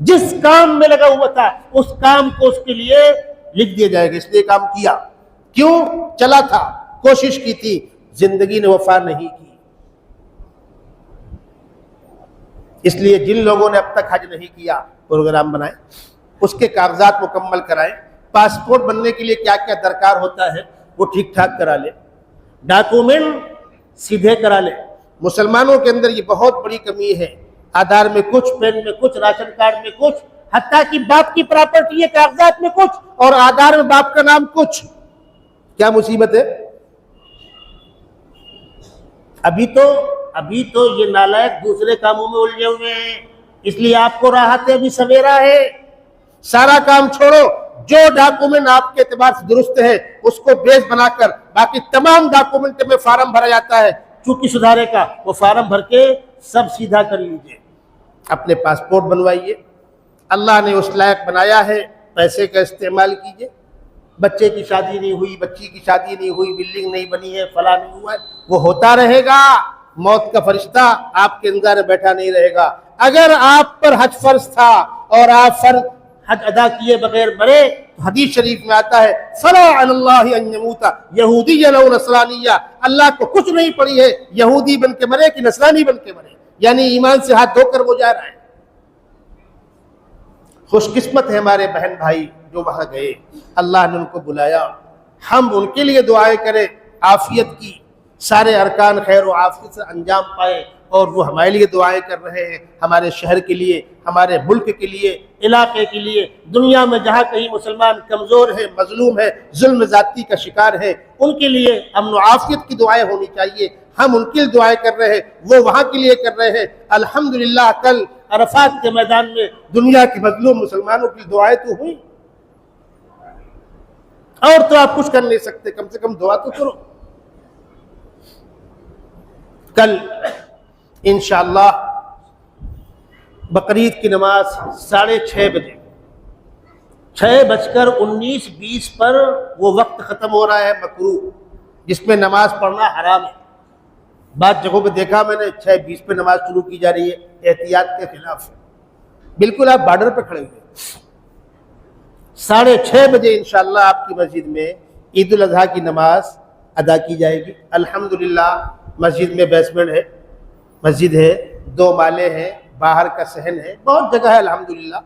جس کام میں لگا ہوا تھا اس کام کو اس کے لیے لکھ دیا جائے گا، اس لیے کام کیا، کیوں چلا تھا، کوشش کی تھی، زندگی نے وفا نہیں کی۔ اس لیے جن لوگوں نے اب تک حج نہیں کیا، پروگرام بنائیں، اس کے کاغذات مکمل کرائیں، پاسپورٹ بننے کے لیے کیا کیا درکار ہوتا ہے وہ ٹھیک ٹھاک کرا لیں، ڈاکومنٹ سیدھے کرا لیں۔ مسلمانوں کے اندر یہ بہت بڑی کمی ہے، آدھار میں کچھ، پین میں کچھ، راشن کارڈ میں کچھ، حتیٰ کہ باپ کی پراپرٹی ہے کاغذات میں کچھ اور آدھار میں باپ کا نام کچھ۔ کیا مصیبت ہے؟ ابھی تو یہ نالائق دوسرے کاموں میں الجھے ہوئے ہیں، اس لیے آپ کو راحت ہے، ابھی سویرا ہے، سارا کام چھوڑو، جو ڈاکومنٹ آپ کے اعتبار سے درست ہے اس کو بیس بنا کر باقی تمام ڈاکومنٹ میں فارم بھرا جاتا ہے چونکہ سدھارے کا، وہ فارم بھر کے سب سیدھا کر لیجئے، اپنے پاسپورٹ بنوائیے، اللہ نے اس لائق بنایا ہے، پیسے کا استعمال کیجئے، بچے کی شادی نہیں ہوئی، بچی کی شادی نہیں ہوئی، بلڈنگ نہیں بنی ہے، فلاں نہیں ہوا ہے، وہ ہوتا رہے گا، موت کا فرشتہ آپ کے انتظار میں بیٹھا نہیں رہے گا۔ اگر آپ پر حج فرض تھا اور آپ حج ادا کیے بغیر مرے تو حدیث شریف میں آتا ہے فلا علی اللہ ان یموت یہودیا او نصرانیہ، اللہ کو کچھ نہیں پڑی ہے یہودی بن کے مرے کہ نصرانی بن کے مرے، یعنی ایمان سے ہاتھ دھو کر وہ جا رہا ہے۔ خوش قسمت ہے ہمارے بہن بھائی جو وہاں گئے، اللہ نے ان کو بلایا، ہم ان کے لیے دعائیں کریں عافیت کی، سارے ارکان خیر و عافیت سے انجام پائے، اور وہ ہمارے لیے دعائیں کر رہے ہیں، ہمارے شہر کے لیے، ہمارے ملک کے لیے، علاقے کے لیے، دنیا میں جہاں کہیں مسلمان کمزور ہے، مظلوم ہے، ظلم ذاتی کا شکار ہے، ان کے لیے امن و عافیت کی دعائیں ہونی چاہیے، ہم ان کے لیے دعائیں کر رہے ہیں، وہ وہاں کے لیے کر رہے ہیں۔ الحمدللہ کل عرفات کے میدان میں دنیا کے مظلوم مسلمانوں کی دعائیں تو ہوئی، اور تو آپ کچھ کر نہیں سکتے، کم سے کم دعا تو کرو۔ کل انشاءاللہ بقرعید کی نماز 6:30 بجے 6:19 پر وہ وقت ختم ہو رہا ہے مکروہ، جس میں نماز پڑھنا حرام ہے۔ بعض جگہوں پہ دیکھا میں نے 6:20 پہ نماز شروع کی جا رہی ہے، احتیاط کے خلاف ہے، بالکل آپ بارڈر پہ کھڑے ہوئے۔ 6:30 بجے انشاءاللہ آپ کی مسجد میں عید الاضحیٰ کی نماز ادا کی جائے گی۔ الحمدللہ مسجد میں بیسمنٹ ہے، مسجد ہے، 2 مالے ہیں، باہر کا صحن ہے، بہت جگہ ہے الحمدللہ۔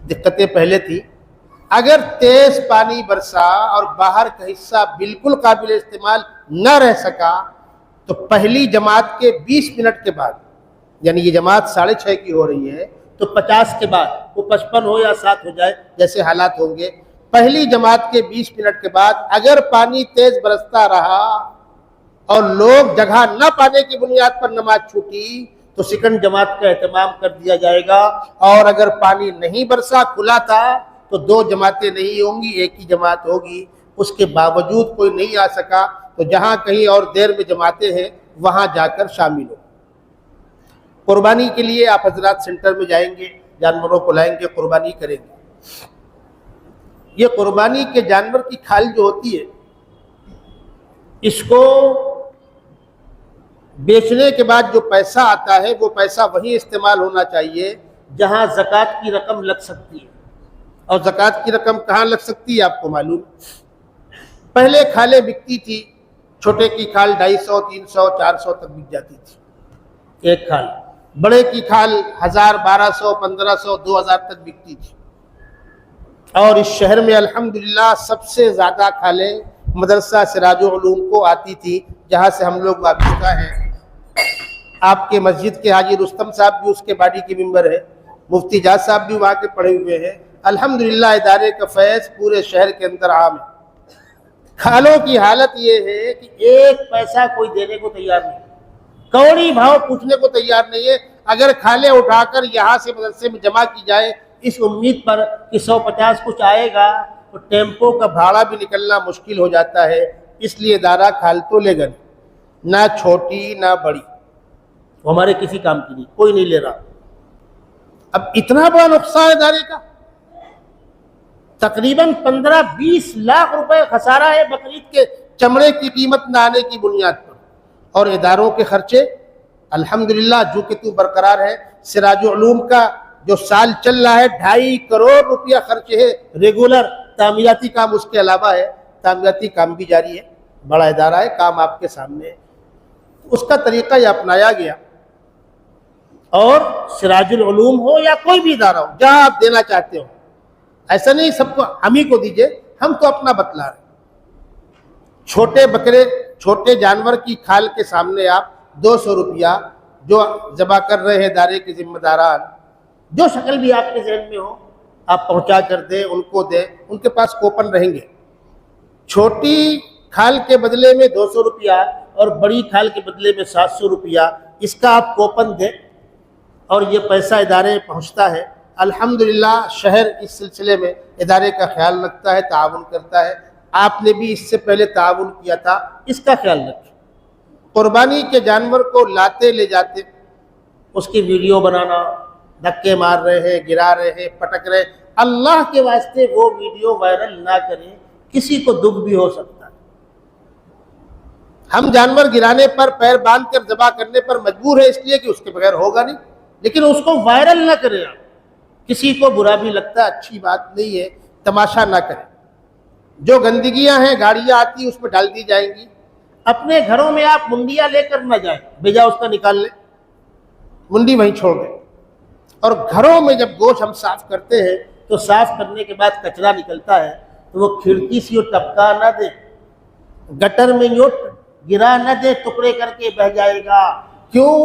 دقتیں پہلے تھی، اگر تیز پانی برسا اور باہر کا حصہ بالکل قابل استعمال نہ رہ سکا تو پہلی جماعت کے 20 منٹ کے بعد، یعنی یہ جماعت 6:30 کی ہو رہی ہے تو 50 کے بعد، وہ 55 ہو یا 7 ہو جائے جیسے حالات ہوں گے، پہلی جماعت کے 20 منٹ کے بعد اگر پانی تیز برستا رہا اور لوگ جگہ نہ پانے کی بنیاد پر نماز چھوٹی تو سیکنڈ جماعت کا اہتمام کر دیا جائے گا، اور اگر پانی نہیں برسا، کھلا تھا، تو 2 جماعتیں نہیں ہوں گی، ایک ہی جماعت ہوگی۔ اس کے باوجود کوئی نہیں آ سکا تو جہاں کہیں اور دیر میں جماعتیں ہیں وہاں جا کر شامل ہو۔ قربانی کے لیے آپ حضرات سینٹر میں جائیں گے، جانوروں کو لائیں گے، قربانی کریں گے۔ یہ قربانی کے جانور کی کھال جو ہوتی ہے، اس کو بیچنے کے بعد جو پیسہ آتا ہے وہ پیسہ وہیں استعمال ہونا چاہیے جہاں زکوٰۃ کی رقم لگ سکتی ہے، اور زکوٰۃ کی رقم کہاں لگ سکتی ہے آپ کو معلوم۔ پہلے کھالیں بکتی تھی، چھوٹے کی کھال 250، 300، 400 تک بک جاتی تھی ایک کھال، بڑے کی کھال 1000، 1200، 1500، 2000 تک بکتی تھی۔ اور اس شہر میں الحمدللہ سب سے زیادہ کھالیں مدرسہ سراج العلوم کو آتی تھی، جہاں سے ہم لوگ وابستہ ہیں۔ آپ کے مسجد کے حاجی رستم صاحب بھی اس کے باڈی کے ممبر ہے، مفتی جاز صاحب بھی وہاں کے پڑھے ہوئے ہیں۔ الحمدللہ ادارے کا فیض پورے شہر کے اندر عام ہے۔ کھالوں کی حالت یہ ہے کہ ایک پیسہ کوئی دینے کو تیار نہیں، کوڑی بھاؤ پوچھنے کو تیار نہیں ہے۔ اگر کھالیں اٹھا کر یہاں سے مدرسے میں جمع کی جائے اس امید پر کہ 150 کچھ آئے گا تو ٹیمپو کا بھاڑا بھی نکلنا مشکل ہو جاتا ہے، اس لیے ادارہ کھال تو لے گا نہیں، نہ چھوٹی نہ بڑی، وہ ہمارے کسی کام کی نہیں، کوئی نہیں لے رہا۔ اب اتنا بڑا نقصان ادارے کا، تقریباً 15-20 لاکھ روپے خسارہ ہے بقرعید کے چمڑے کی قیمت نہ آنے کی بنیاد پر، اور اداروں کے خرچے الحمدللہ جو کہ تو برقرار ہے۔ سراج العلوم کا جو سال چل رہا ہے 2.5 کروڑ روپیہ خرچ ہے ریگولر، تعمیراتی کام اس کے علاوہ ہے، تعمیراتی کام بھی جاری ہے، بڑا ادارہ ہے، کام آپ کے سامنے ہے۔ اس کا طریقہ یہ اپنایا گیا، اور سراج العلوم ہو یا کوئی بھی ادارہ ہو جہاں آپ دینا چاہتے ہو، ایسا نہیں سب کو ہم ہی کو دیجئے، ہم تو اپنا بتلا رہے ہیں۔ چھوٹے بکرے، چھوٹے جانور کی کھال کے سامنے آپ 200 روپیہ جو ذبح کر رہے ہیں ادارے کے ذمہ داران، جو شکل بھی آپ کے ذہن میں ہو آپ پہنچا کر دیں، ان کو دیں، ان کے پاس کوپن رہیں گے۔ چھوٹی کھال کے بدلے میں 200 روپیہ اور بڑی کھال کے بدلے میں 700 روپیہ اس کا آپ کوپن دیں اور یہ پیسہ ادارے میں پہنچتا ہے۔ الحمدللہ شہر اس سلسلے میں ادارے کا خیال رکھتا ہے، تعاون کرتا ہے۔ آپ نے بھی اس سے پہلے تعاون کیا تھا، اس کا خیال رکھیں۔ قربانی کے جانور کو لاتے لے جاتے، اس کی ویڈیو بنانا، دھکے مار رہے ہیں، گرا رہے ہیں، پٹک رہے ہیں، اللہ کے واسطے وہ ویڈیو وائرل نہ کریں، کسی کو دکھ بھی ہو سکتا ہے۔ ہم جانور گرانے پر، پیر باندھ کر ذبح کرنے پر مجبور ہے، اس لیے کہ اس کے بغیر ہوگا نہیں، لیکن اس کو وائرل نہ کریں۔ آپ کسی کو برا بھی لگتا ہے، اچھی بات نہیں ہے، تماشا نہ کریں۔ جو گندگیاں ہیں گاڑیاں آتی اس پہ ڈال دی جائیں گی، اپنے گھروں میں آپ منڈیاں لے کر نہ جائیں، بھیجا اس کا نکال لیں، منڈی وہیں چھوڑ دیں۔ اور گھروں میں جب گوشت ہم صاف کرتے ہیں تو صاف کرنے کے بعد کچرا نکلتا ہے تو وہ کھڑکی سے ٹپکا نہ دے، گٹر میں یوں گرا نہ دے، ٹکڑے کر کے بہ جائے گا۔ کیوں؟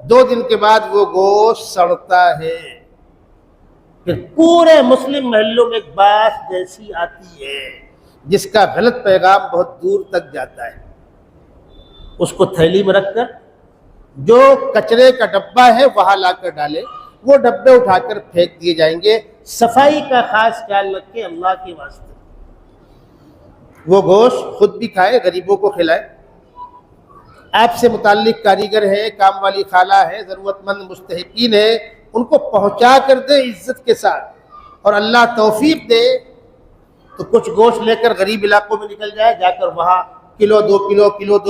2 دن کے بعد وہ گوشت سڑتا ہے، پھر پورے مسلم محلوں میں ایک باس جیسی آتی ہے جس کا غلط پیغام بہت دور تک جاتا ہے۔ اس کو تھیلی میں رکھ کر جو کچرے کا ڈبہ ہے وہاں لا کر ڈالے، وہ ڈبے اٹھا کر پھینک دیے جائیں گے۔ صفائی کا خاص خیال رکھیں اللہ کے واسطے۔ وہ گوشت خود بھی کھائے، غریبوں کو کھلائے۔ آپ سے متعلق کاریگر ہے، کام والی خالہ ہے، ضرورت مند مستحقین ہے، ان کو پہنچا کر دے عزت کے ساتھ، اور اللہ توفیق دے تو کچھ گوشت لے کر غریب علاقوں میں نکل جائے، جا کر وہاں کلو 2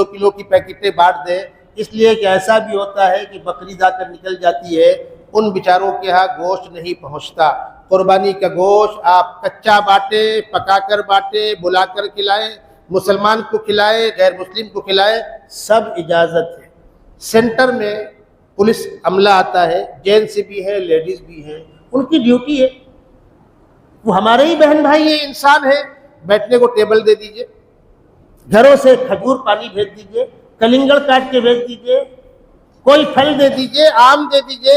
کلو کی پیکٹیں بانٹ دے۔ اس لیے کہ ایسا بھی ہوتا ہے کہ بقرعید آ کر نکل جاتی ہے، ان بیچاروں کے ہاں گوشت نہیں پہنچتا۔ قربانی کا گوشت آپ کچا بانٹے، پکا کر بانٹے، بلا کر کھلائے، مسلمان کو کھلائے، غیر مسلم کو کھلائے، سب اجازت ہے۔ سینٹر میں پولیس عملہ آتا ہے، جینٹس بھی ہے، لیڈیز بھی ہیں، ان کی ڈیوٹی ہے، وہ ہمارے ہی بہن بھائی ہیں، انسان ہیں، بیٹھنے کو ٹیبل دے دیجئے، گھروں سے کھجور پانی بھیج دیجئے، کلنگڑ کاٹ کے بھیج دیجئے، کوئی پھل دے دیجئے، آم دے دیجئے،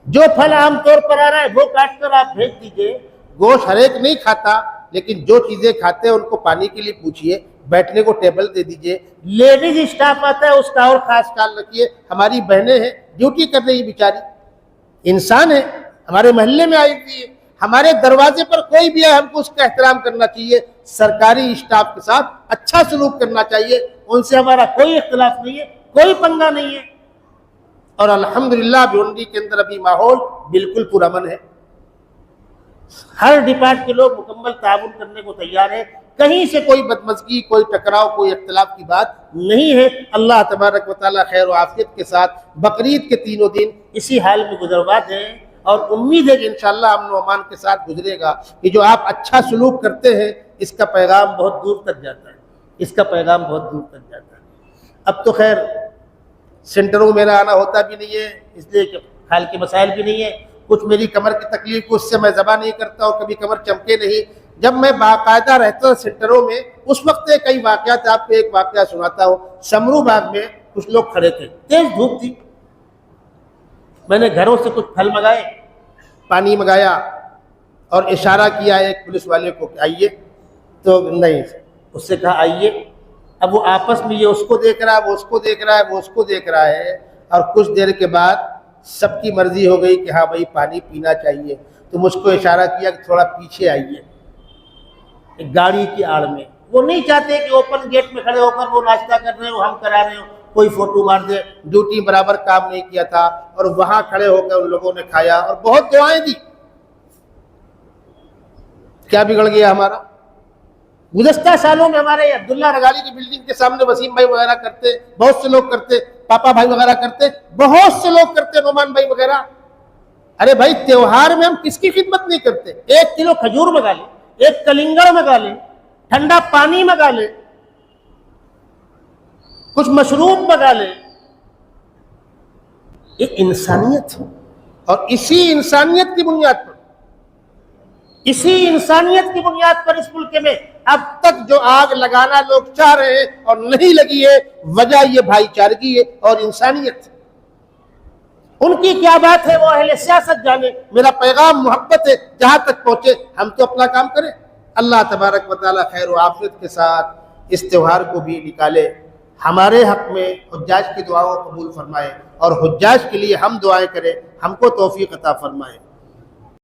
جو پھل عام طور پر آ رہا ہے وہ کاٹ کر آپ بھیج دیجئے۔ گوشت ہر ایک نہیں کھاتا، لیکن جو چیزیں کھاتے ہیں ان کو پانی کے لیے پوچھئے، بیٹھنے کو ٹیبل دے دیجئے۔ لیڈیز اسٹاف آتا ہے، اس کا اور خاص خیال رکھیے، ہماری بہنیں ہیں، ڈیوٹی کر رہی بیچاری، انسان ہے، ہمارے محلے میں آئی ہوئی ہے، ہمارے دروازے پر کوئی بھی ہے، ہم کو اس کا احترام کرنا چاہیے، سرکاری اسٹاف کے ساتھ اچھا سلوک کرنا چاہیے، ان سے ہمارا کوئی اختلاف نہیں ہے، کوئی پنگا نہیں ہے۔ اور الحمدللہ بھیونڈی کے اندر ابھی ماحول بالکل پرامن ہے، ہر ڈپارٹ کے لوگ مکمل تعاون کرنے کو تیار ہیں، کہیں سے کوئی بدمزگی، کوئی ٹکراؤ، کوئی اختلاف کی بات نہیں ہے۔ اللہ تبارک و تعالی خیر و عافیت کے ساتھ بقرعید کے 3 دن اسی حال میں گزروا دیں، اور امید ہے کہ انشاءاللہ امن و امان کے ساتھ گزرے گا۔ کہ جو آپ اچھا سلوک کرتے ہیں اس کا پیغام بہت دور تک جاتا ہے، اس کا پیغام بہت دور تک جاتا ہے۔ اب تو خیر سینٹروں میں میرا آنا ہوتا بھی نہیں ہے، اس لیے کہ حال کے مسائل بھی نہیں ہے، کچھ میری کمر کی تکلیف کو اس سے میں ذبح نہیں کرتا، اور کبھی کمر چمکے نہیں۔ جب میں باقاعدہ رہتا سینٹروں میں اس وقت کئی واقعات، آپ کو ایک واقعہ سناتا ہوں۔ سمرو باغ میں کچھ لوگ کھڑے تھے، تیز دھوپ تھی، میں نے گھروں سے کچھ پھل منگائے، پانی منگایا اور اشارہ کیا ایک پولیس والے کو کہ آئیے، تو نہیں، اس سے کہا آئیے۔ اب وہ آپس میں یہ اس کو دیکھ رہا ہے، وہ اس کو دیکھ رہا ہے، وہ اس کو دیکھ رہا ہے، اور کچھ دیر کے بعد سب کی مرضی ہو گئی کہ ہاں بھائی پانی پینا چاہیے، تو مجھ کو اشارہ کیا کہ تھوڑا پیچھے آئیے، ایک گاڑی کی آڑ میں۔ وہ نہیں چاہتے کہ اوپن گیٹ میں کھڑے ہو کر وہ ناشتہ کر رہے ہو، ہم کرا رہے ہو، کوئی فوٹو مار دے، ڈیوٹی برابر کام نہیں کیا تھا، اور وہاں کھڑے ہو کر ان لوگوں نے کھایا اور بہت دعائیں دی۔ کیا بگڑ گیا ہمارا؟ گزشتہ سالوں میں ہمارے عبداللہ رگالی کی بلڈنگ کے سامنے وسیم بھائی وغیرہ کرتے، بہت سے لوگ کرتے، پاپا بھائی وغیرہ کرتے، بہت سے لوگ کرتے، نعمان بھائی وغیرہ۔ ارے بھائی تیوہار میں ہم کس کی خدمت نہیں کرتے؟ 1 کلو کھجور منگا لیں، 1 کلنگڑ منگا لیں، ٹھنڈا پانی منگا لیں، کچھ مشروب منگا لیں۔ یہ انسانیت ہے، اور اسی انسانیت کی بنیاد پر، اسی انسانیت کی بنیاد پر اس ملک میں اب تک جو آگ لگانا لوگ چاہ رہے ہیں اور نہیں لگی ہے، وجہ یہ بھائی چارگی ہے اور انسانیت ہے۔ ان کی کیا بات ہے وہ اہل سیاست جانے، میرا پیغام محبت ہے، جہاں تک پہنچے ہم تو اپنا کام کریں۔ اللہ تبارک و تعالی خیر و عافیت کے ساتھ اس تہوار کو بھی نکالے، ہمارے حق میں حجاج کی دعاؤں قبول فرمائے اور حجاج کے لیے ہم دعائیں کریں، ہم کو توفیق عطا فرمائے۔